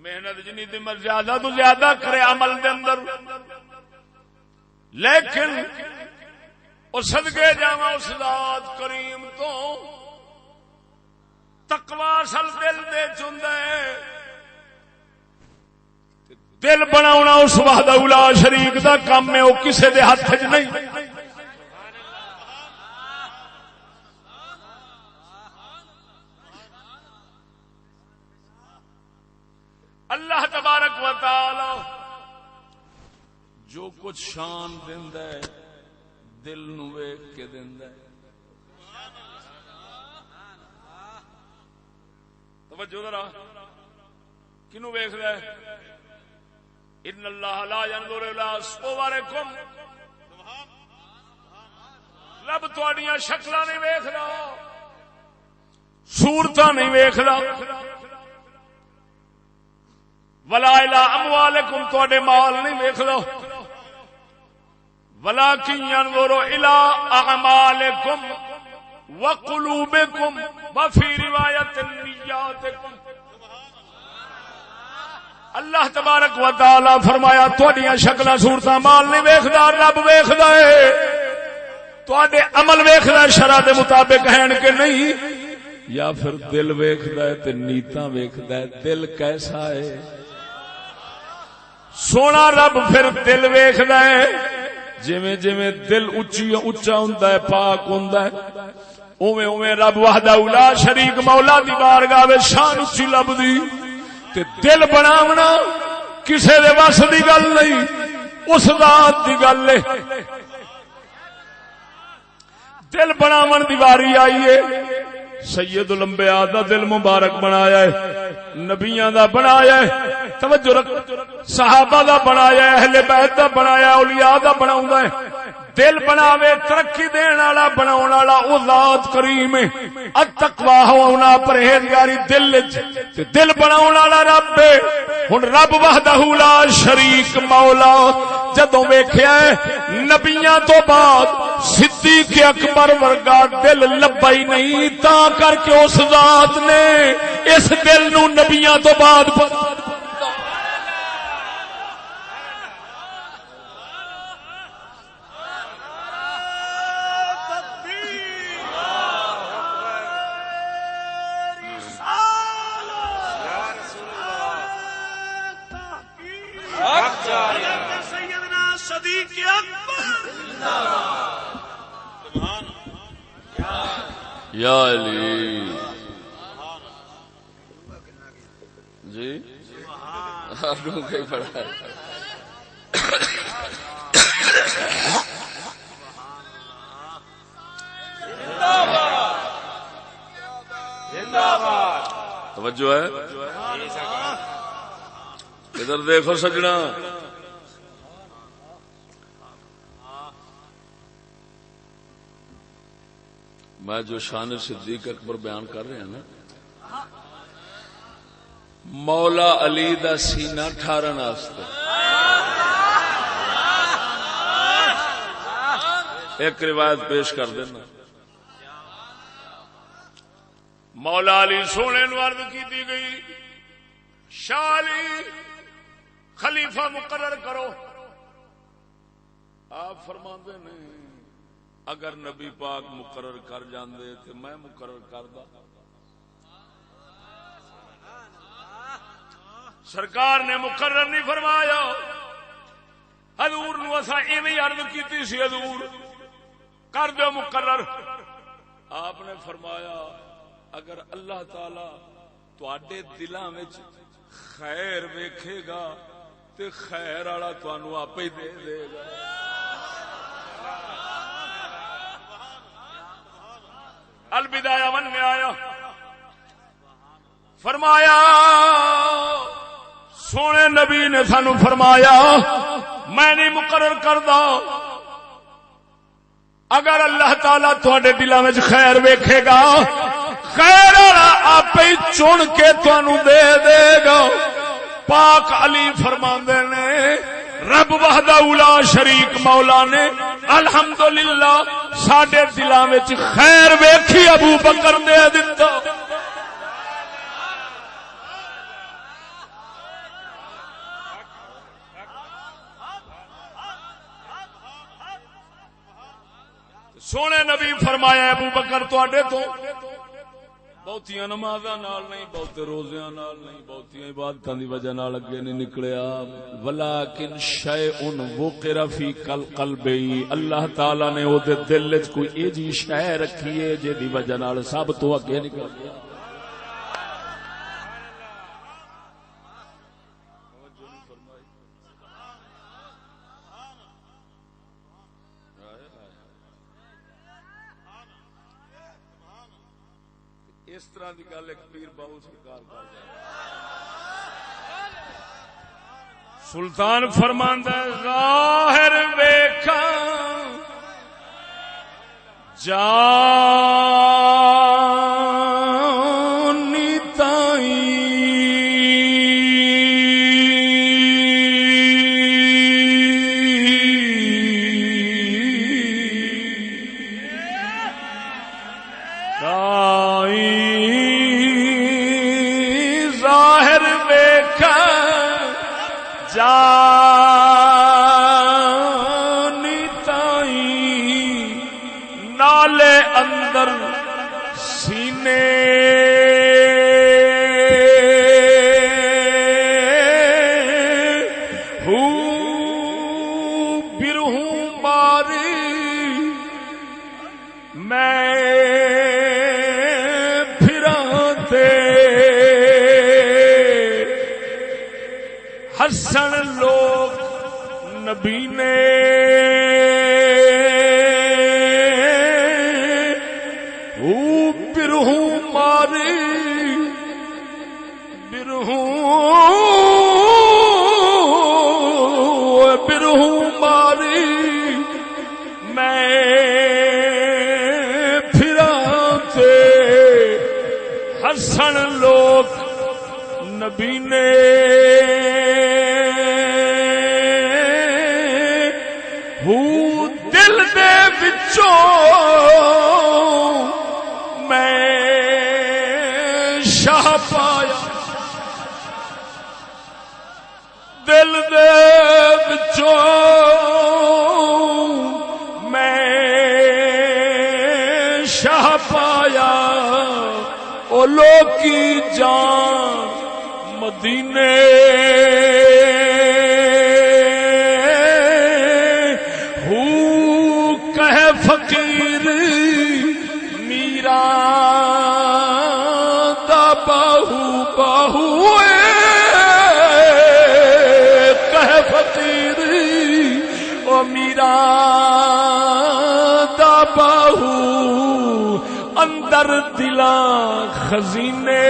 محنت جنی دی زیادہ تو زیادہ کرے عمل دے اندر لیکن او صدقے جاواں اس ذات کریم تو تقوی اصل دل دے چوندا ہے. دل بناونا اس وحدہ لا شریک دا کام ہے. او کسے دے ہاتھ وچ نہیں. اللہ تبارک و تعالی جو کچھ شان دیندا ہے دل نو ویکھ کے دیندا ہے. توجہ ذرا کنو ویکھدا ہے؟ ان اللہ لا ينظر الى صورکم. رب تہاڈیاں شکلاں نہیں ویکھدا صورتاں نہیں ویکھدا. ولا الى اموالکم تہاڈے مال نہیں ویکھدا. ولکن ينظر الى اعمالکم وقلوبکم وفی روایت نیاتکم. اللہ تبارک و تعالی فرمایا تہاڈیاں شکلاں صورتاں مال نہیں ویکھدا رب ویکھدا ہے. تہاڈے عمل ویکھدا ہے شرع دے مطابق ہیں کہ نہیں یا پھر دل ویکھدا ہے تے نیتاں ویکھدا ہے. دل کیسا ہے سونا رب پھر دل ویکھدا ہے. جویں جویں دل اونچا ہوندا ہے پاک ہوندا ہے اوویں اوویں رب وحدہ لا شریک مولا دی بارگاہ وچ شان اونچی لبدی. تے دل بناونا کسے دے وس دی گل نہیں اس ذات دی گل ہے. دل بناون دی واری آئی ہے. سید الانبیاء دا دل مبارک بنایا ہے. نبیاں دا بنایا ہے. توجہ رکھ. صحابہ دا بنایا ہے. اہل بیت دا بنایا ہے. اولیاء دا بناوندا ہے. دل بناوے ترقی دین والا بناون والا او ذات کریم ہے. التقوی ہونا پرہیزگاری دل وچ تے دل بناون والا رب ہے. ہن رب وحدہ لا شریک مولا جدوں ویکھیا ہے نبیاں تو بعد صدیق اکبر ورگا دل لبا ہی نہیں تا کر کے اس ذات نے اس دل نو نبیاں تو بعد یا علی جی کہیں پڑا ہے توجہ ہے ادھر دیکھو سجنا میں جو شان صدیق اکبر بیان کر رہے ہیں نا مولا علی دا سینہ ٹھارن واسطے ایک روایت پیش کر دینا مولا علی سونے نو عرض کی دی گئی شاہ علی خلیفہ مقرر کرو آپ فرماندے نے اگر نبی پاک مقرر کر جاندے تو میں مقرر کردا سرکار نے مقرر نہیں فرمایا حضور نو اساں ایویں عرض کیتی سی حضور کر دو مقرر آپ نے فرمایا اگر اللہ تعالی تواڈے دلاں وچ خیر ویکھے گا تے خیر والا تانوں آپ ہی دے دے گا البدایہ والنہایہ فرمایا سونے نبی نے سانو فرمایا میں نہیں مقرر کردا اگر اللہ تعالی تواڈے دلاں وچ خیر ویکھے گا خیر والا آپ ہی چن کے تانوں دے دے گا پاک علی فرماندے نے رب وحدہ لا شریک مولا نے الحمدللہ ساڈے دلاں وچ خیر ویکھی ابو بکر دے دتا سونے نبی فرمایا ابو بکر تواڈے تو بہتیاں نمازاں نال نہیں بہتے روزیاں نال نہیں بہتیاں عبادتاں دی وجہ نال اگے نہیں نکلیا ولکن شیء وقر فی قلبی اللہ تعالی نے او دے دل وچ کوئی اے جی شے رکھی ہے جے دی وجہ نال سب تو اگے نکل گیا اس طرح کی گل ایک پیر بابو سرکار کر سلطان فرماندا ظاہر ویکھاں جانی تائیں جانی تائیں نالے اندر سینے ہو برہوں ماری میں پھراتے حسن لوگ نبی نے برہوں ماری برہوں ماری میں پھراتے حسن لوگ نبی نے دل دے وچوں میں شاہ پایا دل دے وچوں میں شاہ پایا او لوکی جان مدینے فقیر میرا اندر دلاں خزینے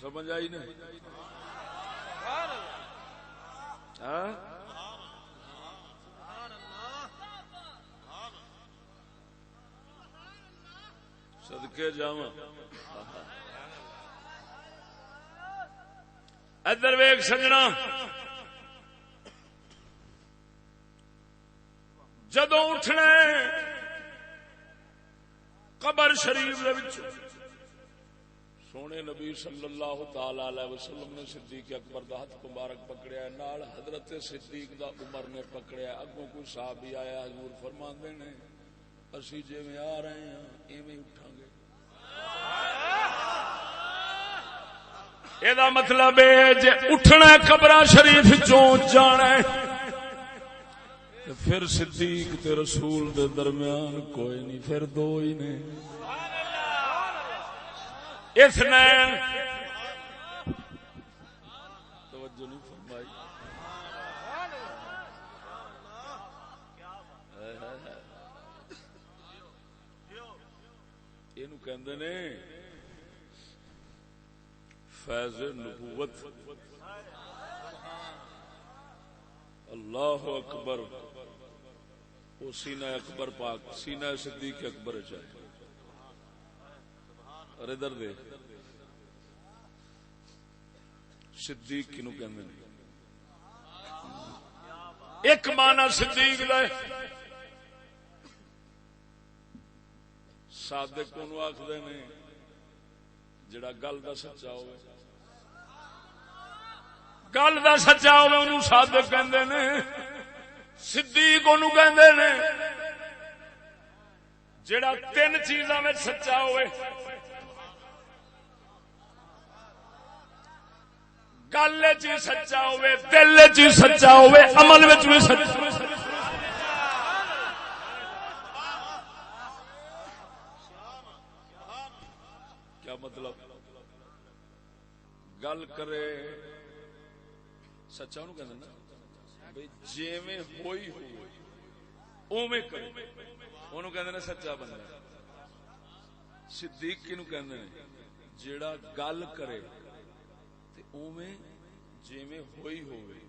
سمجھ آئی نہیں؟ صدقے جاواں ادھر ویکھ سجنا، جدوں اٹھنا قبر شریف دے وچ سونے نبی صلی اللہ تعالی علیہ وسلم نے صدیق اکبر دا ہاتھ مبارک پکڑیا، نال حضرت صدیق دا عمر نے پکڑیا، اگوں کوئی صحابی آیا، حضور فرماندے نے اسی جویں آ رہے ہیں ایویں اٹھاں گے۔ اے دا مطلب ہے جے اٹھنا قبر شریف چوں جانا ہے پھر صدیق تے رسول دے درمیان کوئی نہیں، پھر دو ہی نے، اثنین۔ توجہ نہیں فرمائی؟ اینو کہندے نے فیض نبوت۔ اللہ اکبر، وہ سینہ اکبر پاک، سینہ صدیق اکبر چاہے۔ اور ادھر دے صدیق کنو کہندے نے؟ ایک معنی صدیق دا صادق نو آکھدے نے جڑا گل دا سچا ہوئے، گل دا سچا ہوئے انہوں صادق کہندے نے۔ صدیق انہوں کہندے نے جڑا تین چیزاں میں سچا ہوئے، گل چ سچا ہوئے، دل چ سچا ہوئے، عمل وچ بھی سچا۔ کیا مطلب؟ گل کرے سچا انہوں کہندے نا بھئی جیویں ہوئی ہوئے اوویں کرے، انہوں کہندے نے سچا بندہ۔ صدیق کنوں کہندے نے؟ جیڑا گل کرے تے اوویں جیویں ہوئی ہوئے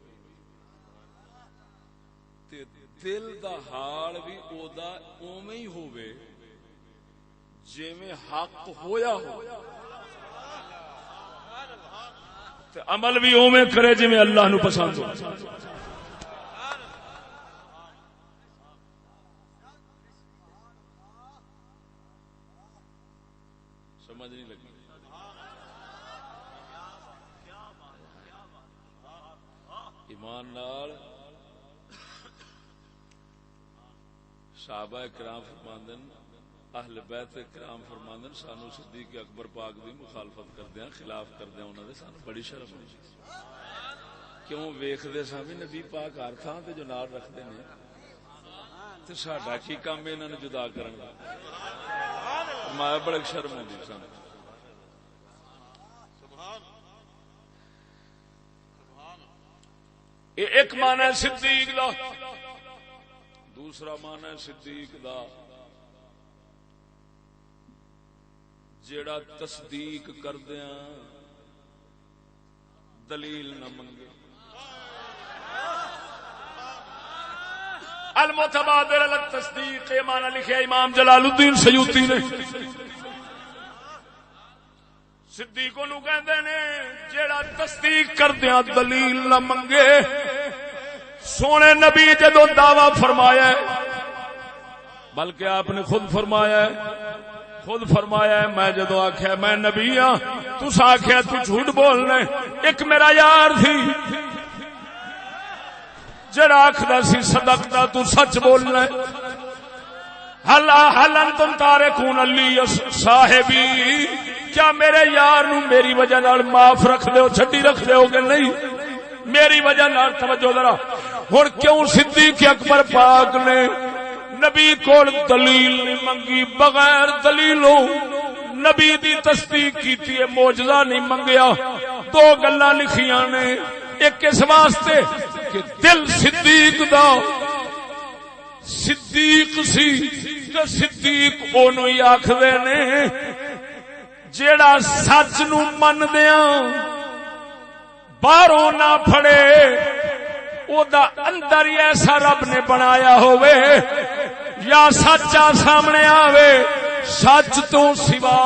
تے دل دا حال بھی او دا اوویں ہی ہوئے جیویں حق ہویا ہو، تے عمل بھی اوویں کرے جویں اللہ نو پسند ہو۔ سمجھ نہیں لگی؟ ایمان نال صحابہ کرام فرماندن، اہل بیت کرام فرماندن سانو صدیق اکبر پاک دی مخالفت کردیاں، خلاف کردیاں انہاں دے سانو بڑی شرم ہوئی۔ کیوں؟ ویکھدے ساں وی نبی پاک ہر تھاں تے جو نال رکھدے نے تے ساڈا کی کام انہاں نوں جدا کرن دا؟ میں بڑی شرم ہوندی سانو۔ ایک معنی ہے صدیق دا، دوسرا معنی ہے صدیق دا جیڑا تصدیق کردیاں دلیل نہ منگے۔ المتبادر للتصدیق یہ معنی لکھے امام جلال الدین سیوطی نے. صدیق نو کہندے نے جیڑا تصدیق کردیاں دلیل نہ منگے. سونے نبی جدو دعویٰ فرمایا ہے بلکہ آپ نے خود فرمایا ہے میں جدو آخیا میں نبی ہاں تس آخیا تو جھوٹ بولنا. ایک میرا یار تھی جڑا آخدا سی صدقتا تو سچ بولنا. حل انتم تارکون علی صاحبی کیا میرے یار نو میری وجہ نال معاف رکھ دیو چھڈی رکھ دیو کہ نہیں میری وجہ نال. توجہ ذرا ہن کیوں صدیق اکبر پاک نے نبی کول دلیل نہیں منگی بغیر دلیلوں نبی دی تصدیق کیتی ہے معجزہ نہیں منگیا. دو گلاں لکھیاں نے ایک اس واسطے کہ دل صدیق دا صدیق سی تے صدیق اونوں ہی آکھدے نے جیڑا سچ نو مندیاں باہروں نہ پھڑے او دا اندر ہی ایسا رب نے بنایا ہوئے یا سچا سامنے آوے سچ تو سوا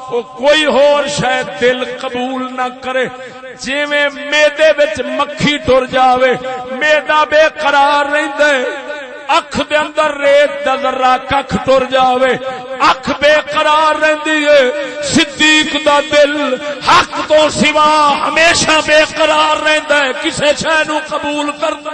او کوئی ہور شاید دل قبول نہ کرے. جویں میدے وچ مکھی ٹر جاوے میدا بے قرار رہندا ہے اکھ دے اندر ریت دا ذرہ ککھ ٹر جاوے اکھ بے قرار رہندی ہے. صدیق دا دل حق تو سوا ہمیشہ بے قرار رہندا ہے کسے شے نو قبول کردا.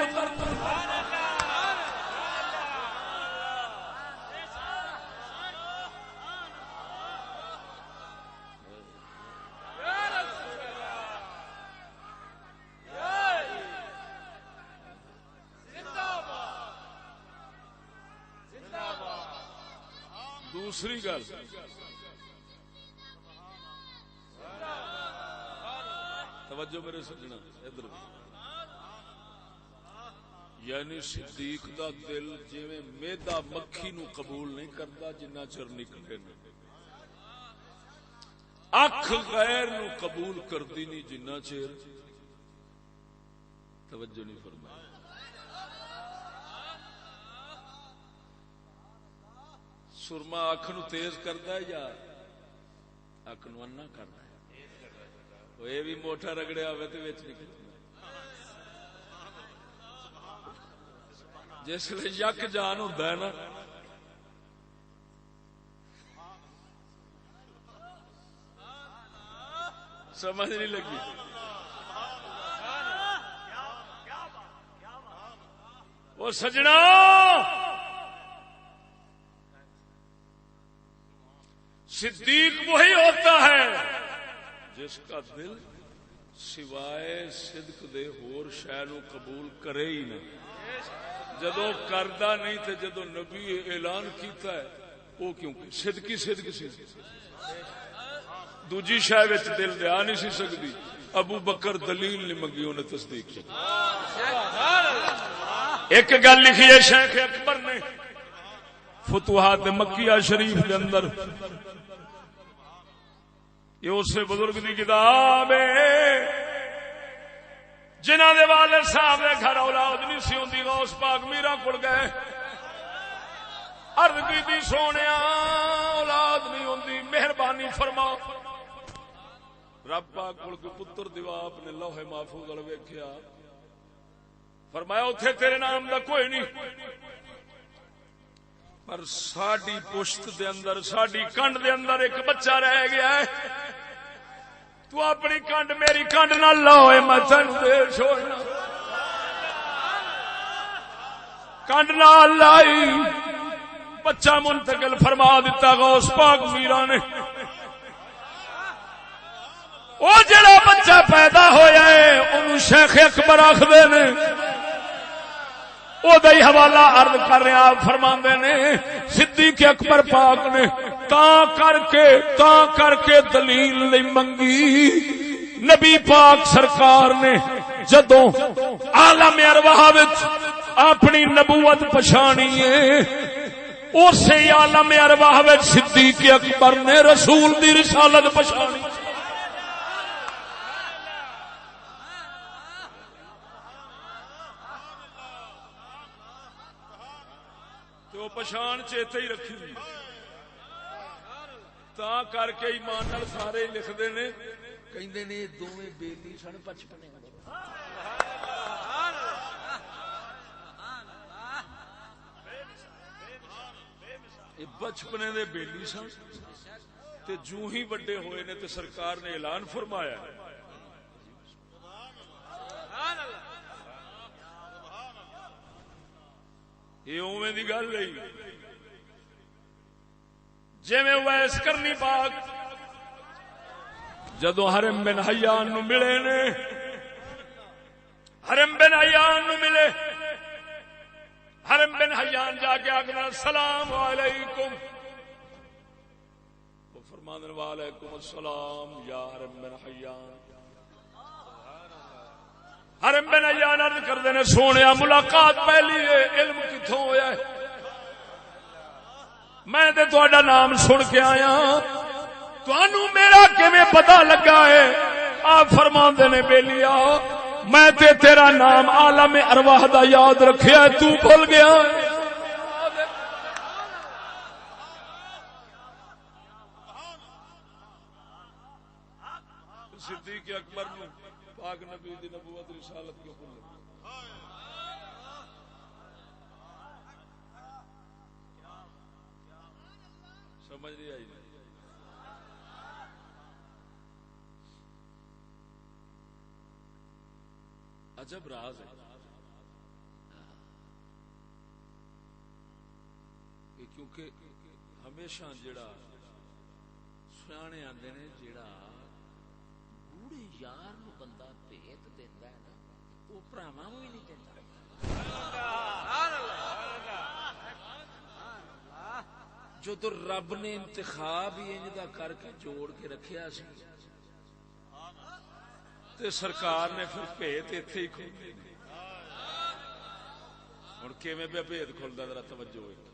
دوسری گل توجہ میرے سجنا ادھر یعنی صدیق دا دل جویں میدا مکھی نو قبول نہیں کرتا جنہ چر نکلے اکھ غیر نو قبول کردی نہیں جنہ چر توجہ نہیں فرمائی. سرما اکھ نو تیز کردا ہے یا اکھ نو انا کردا ہے؟ یہ بھی موٹا رگڑیا ہوئے تو وچ نکلنا. جس لئے یک جان ہوندا ہے نا سمجھ نہیں لگی. وہ سجنا صدیق وہی ہوتا ہے جس کا دل سوائے صدق دے ہور شے نو قبول کرے ہی نہیں. جدو کردا نہیں تے جدو نبی اعلان کیتا ہے وہ کیونکہ صدق سی دوجی شے وچ دل دے آ نہیں سی سکدی. ابو بکر دلیل نہیں منگی انہیں تصدیق کی. ایک گل لکھی ہے شیخ اکبر نے فتوحات مکیہ شریف کے اندر یہ اس بزرگ کی کتاب ہے جنہاں دے والد صاحب دے گھر اولاد نہیں سی ہوندی غوث پاک میرا کول گئے عرض کیتی سونیا اولاد نہیں ہوندی مہربانی فرما. رب پاک کول کوئی پتر دیوا اپنے لوح محفوظ ول ویکھیا فرمایا اوتھے تیرے نام دا کوئی نہیں پر ساڈی پشت دے اندر ساڈی کنڈ دے اندر ایک بچہ رہ گیا ہے تو اپنی کنڈ میری کنڈ نہ لاؤ میں تینوں دے چھوڑنا. کنڈ نہ لائی بچہ منتقل فرما دیتا غوث پاک میرا نے. وہ جڑا بچہ پیدا ہویا ہے انہوں شیخ اکبر آخدے نے او دای حوالہ عرض کر رہے آپ فرماندے نے صدیق اکبر پاک نے تا کر کے دلیل نہیں منگی. نبی پاک سرکار نے جدوں عالم ارواح وچ اپنی نبوت پچھانی ہے اسی عالم ارواح وچ صدیق اکبر نے رسول دی رسالت پچھانی. وہ پچھان چیتے ہی رکھی ہوئی تا کر کے ایمان نال سارے لکھتے نے کہندے نے دوویں بیلی سن بچپنے بچپنے دے بیلی سن تے جو ہی بڑے ہوئے نے تے سرکار نے اعلان فرمایا یہ اوویں دی گل نہیں جویں ویس کرنی پاک جدو حرم بن حیان نو ملے نے حرم بن حیان نو ملے حرم بن حیان جا کے آگنا السلام علیکم وہ فرمانے وعلیکم السلام یا حرم بن حیان حرم بن حیان عرض کردے نے سونیا ملاقات پہلی ہے علم کتھوں ہویا ہے میں تے تہاڈا نام سن کے آیا تانوں میرا کیویں پتہ لگا ہے آپ فرماندے نے بیلیا میں تے تیرا نام عالم ارواح دا یاد رکھیا ہے تو بھول گیا صدیق اکبر نے پاک نبی دی نبوت رسالت کے بھول سمجھ نہیں آئی عجب راز ہے کیونکہ ہمیشہ جڑا سیانے آندے نے جڑا بوڑھے یار نو بندہ بھیت دیندا ہے نا وہ بھراواں نوں ہی نہیں دیندا جو تو رب نے انتخاب ہی انج دا کر کے جوڑ کے رکھیا سی تے سرکار نے پھر بھیت ایتھے ہی کھولے ہن کیویں پہ بھیت کھلدا ذرا توجہ ہے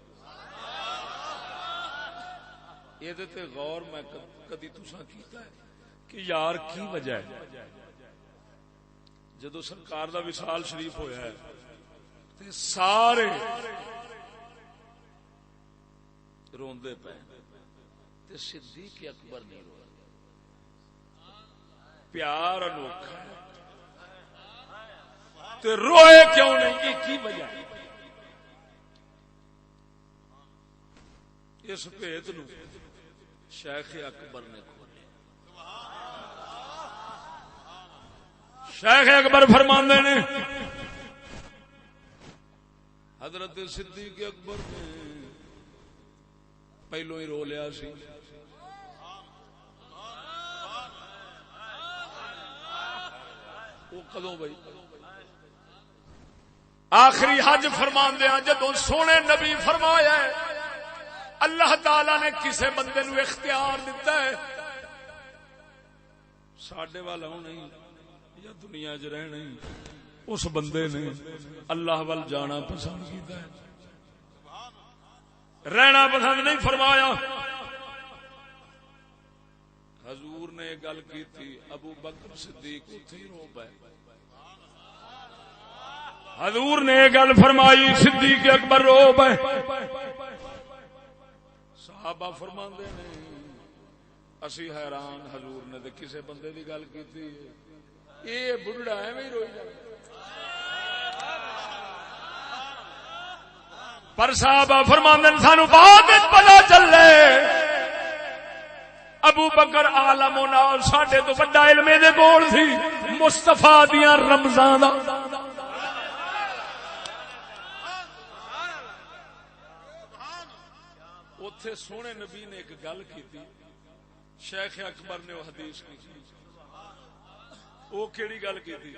یہ تے غور میں کدی تساں کیتا ہے کہ یار کی وجہ ہے جدو سرکار دا وصال شریف ہویا ہے تے سارے روندے پے تے صدیق اکبر نہیں رویا پیار انوکھا تے روئے کیوں نہیں کی وجہ اس بھیت نو شیخ اکبر نے کھولے شیخ اکبر فرماندے نے حضرت صدیق اکبر نے پہلو ہی رو لیا سی وہ کدوں بھائی آخری حج فرماندے ہیں جدوں سونے نبی فرمایا ہے اللہ تعالی نے کسے بندے نو اختیار دیتا ہے ساڈے والا نہیں یا دنیا چ رہنا اس بندے نے اللہ وال جانا پسند کیتا ہے رہنا پسند نہیں فرمایا حضور نے گل کی تھی ابو بکر صدیق اتھے ہی رو پے حضور نے گل فرمائی صدیق اکبر رو پے صحابہ فرماندے نے اسی حیران حضور نے تے کسے بندے دی گل کیتی اے بڑھڑا ایویں ہی روئی جاندا پر صحابہ فرماندے نے سانو بعد وچ پتہ چلے ابو بکر عالم نال ساڈے تو بڑا علم دے کول سی مصطفیٰ دیاں رمزاں دا اوتھے سونے نبی نے ایک گل کیتی شیخ اکبر نے وہ حدیث کی وہ کیڑی گل کیتی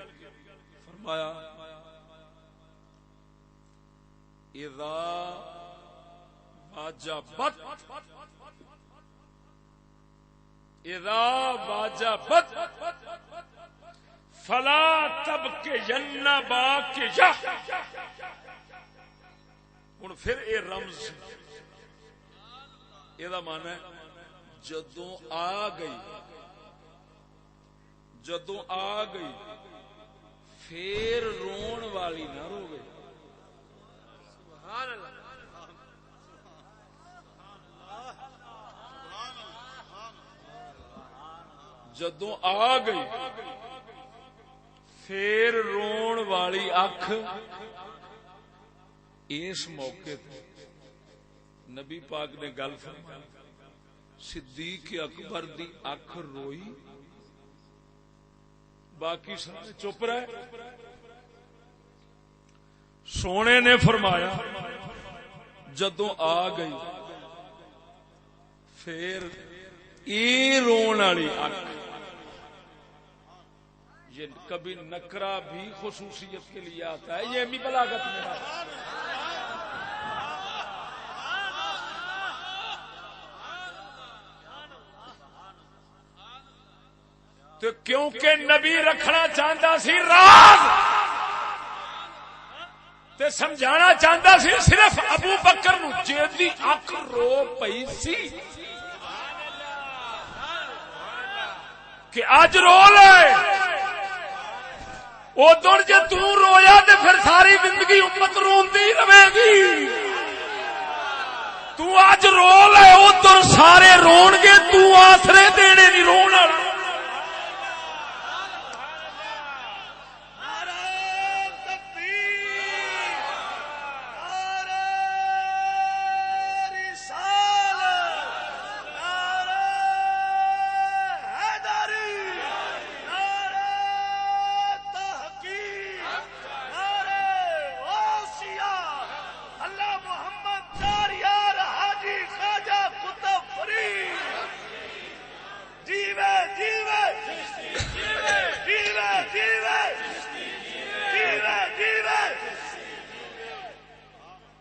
فرمایا اذا واجبت فلا تبکین باکیہ ہن پھر اے رمز یہ مانا ہے جدوں آ گئی پھر رون والی نہ روے جدوں آ گئی پھر رون والی اکھ اس موقع تے نبی پاک نے گل فرمائی صدیق اکبر دی اکھ روئی باقی سارے چپ رہے. سونے نے فرمایا جدوں آ گئی پھر اے رون والی اکھ. یہ کبھی نکرا بھی خصوصیت کے لیے آتا ہے، یہ بھی بلاغت میں ہے. تو کیونکہ نبی رکھنا چاہتا سی راز تے سمجھانا چاہتا سی صرف ابو بکر نو جیدی اکھ رو پئی سی کہ اج رو لے ادھر جے تو رویا تے پھر ساری زندگی امت روندی رہے گی. تو اج رو لے ادھر سارے رون گے، تو آسرے دینے نہیں رونا.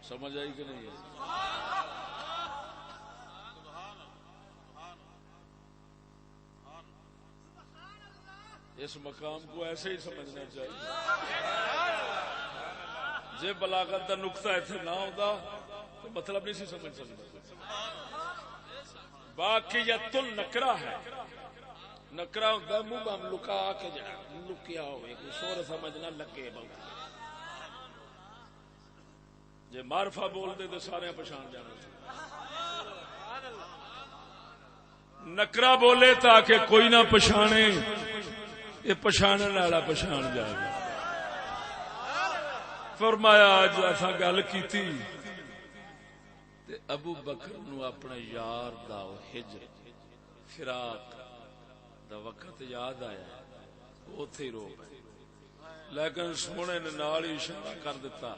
سمجھ آئی کہ نہیں؟ اس مقام کو ایسے ہی سمجھنا چاہیے. جے بلاغت کا نقطہ ایتھے نہ ہوتا تو مطلب نہیں سی سمجھ سکتا. باقیت النکرہ ہے، نکرا ہوتا ہے منہ بم لکا کے جا لکیا ہوئے کوئی شور سمجھ نہ لگے. بہت جے معرفہ بول دے تو سارے پچھان جانا. نکرا بولے تاکہ کوئی نہ پچھانے، یہ پچھانن والا پچھان جائے گا. فرمایا اج ایسا گل کیتی تے ابو بکر نو اپنے یار دا ہجر فراق دا وقت یاد آیا، اوتھے ہی رو پئے. لیکن سونے نے نال ہی اشارہ کر دیتا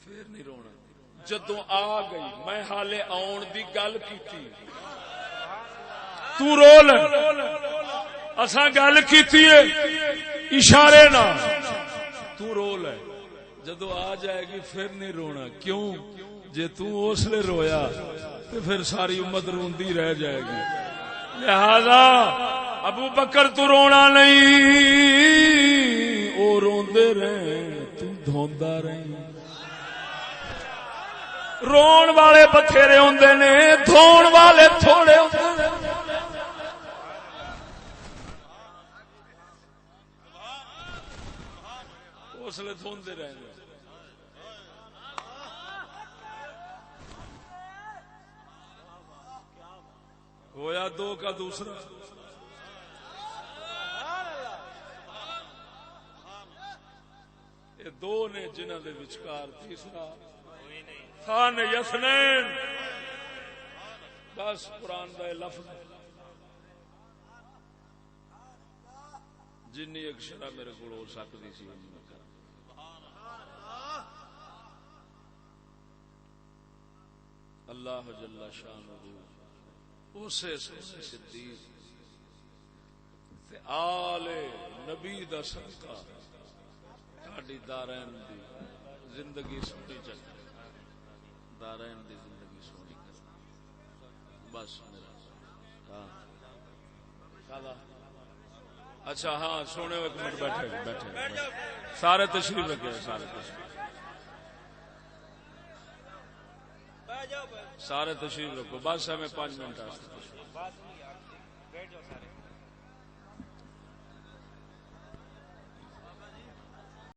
پھر نہیں رونا. جدوں آ گئی میں حالے آن دی گل کیتی تو رو لے، اساں گل کیتی ہے اشارے نال، تو رو لے. جدوں آ جائے گی پھر نہیں رونا. کیوں؟ جے تو اس لیے رویا تو پھر ساری امت روندی رہ جائے گی. لہذا ابو بکر تو رونا نہیں، او روندے رہن تو دھوندا رہیں. رون والے بتھیرے ہوندے نے، دھون والے تھوڑے ہوندے نے. اس لیے دھوندے رہیں گے. ہویا دو کا دوسرا. یہ دو نے جنہاں دے وچکار تیسرا خان یسنین. بس قرآن دا لفظ جنی ایک شرح میرے کو ہو سکتی سی. اللہ جل شانہ اسے صدیق تے آل نبی دا صدقہ ساڈی دارین دی زندگی سونی چل، دارین دی زندگی سونی کر. بس میرا ہاں. اچھا ہاں سونے ایک منٹ بیٹھے سارے تشریف رکھے، سارے تشریف رکھو. بس ہمیں 5 منٹ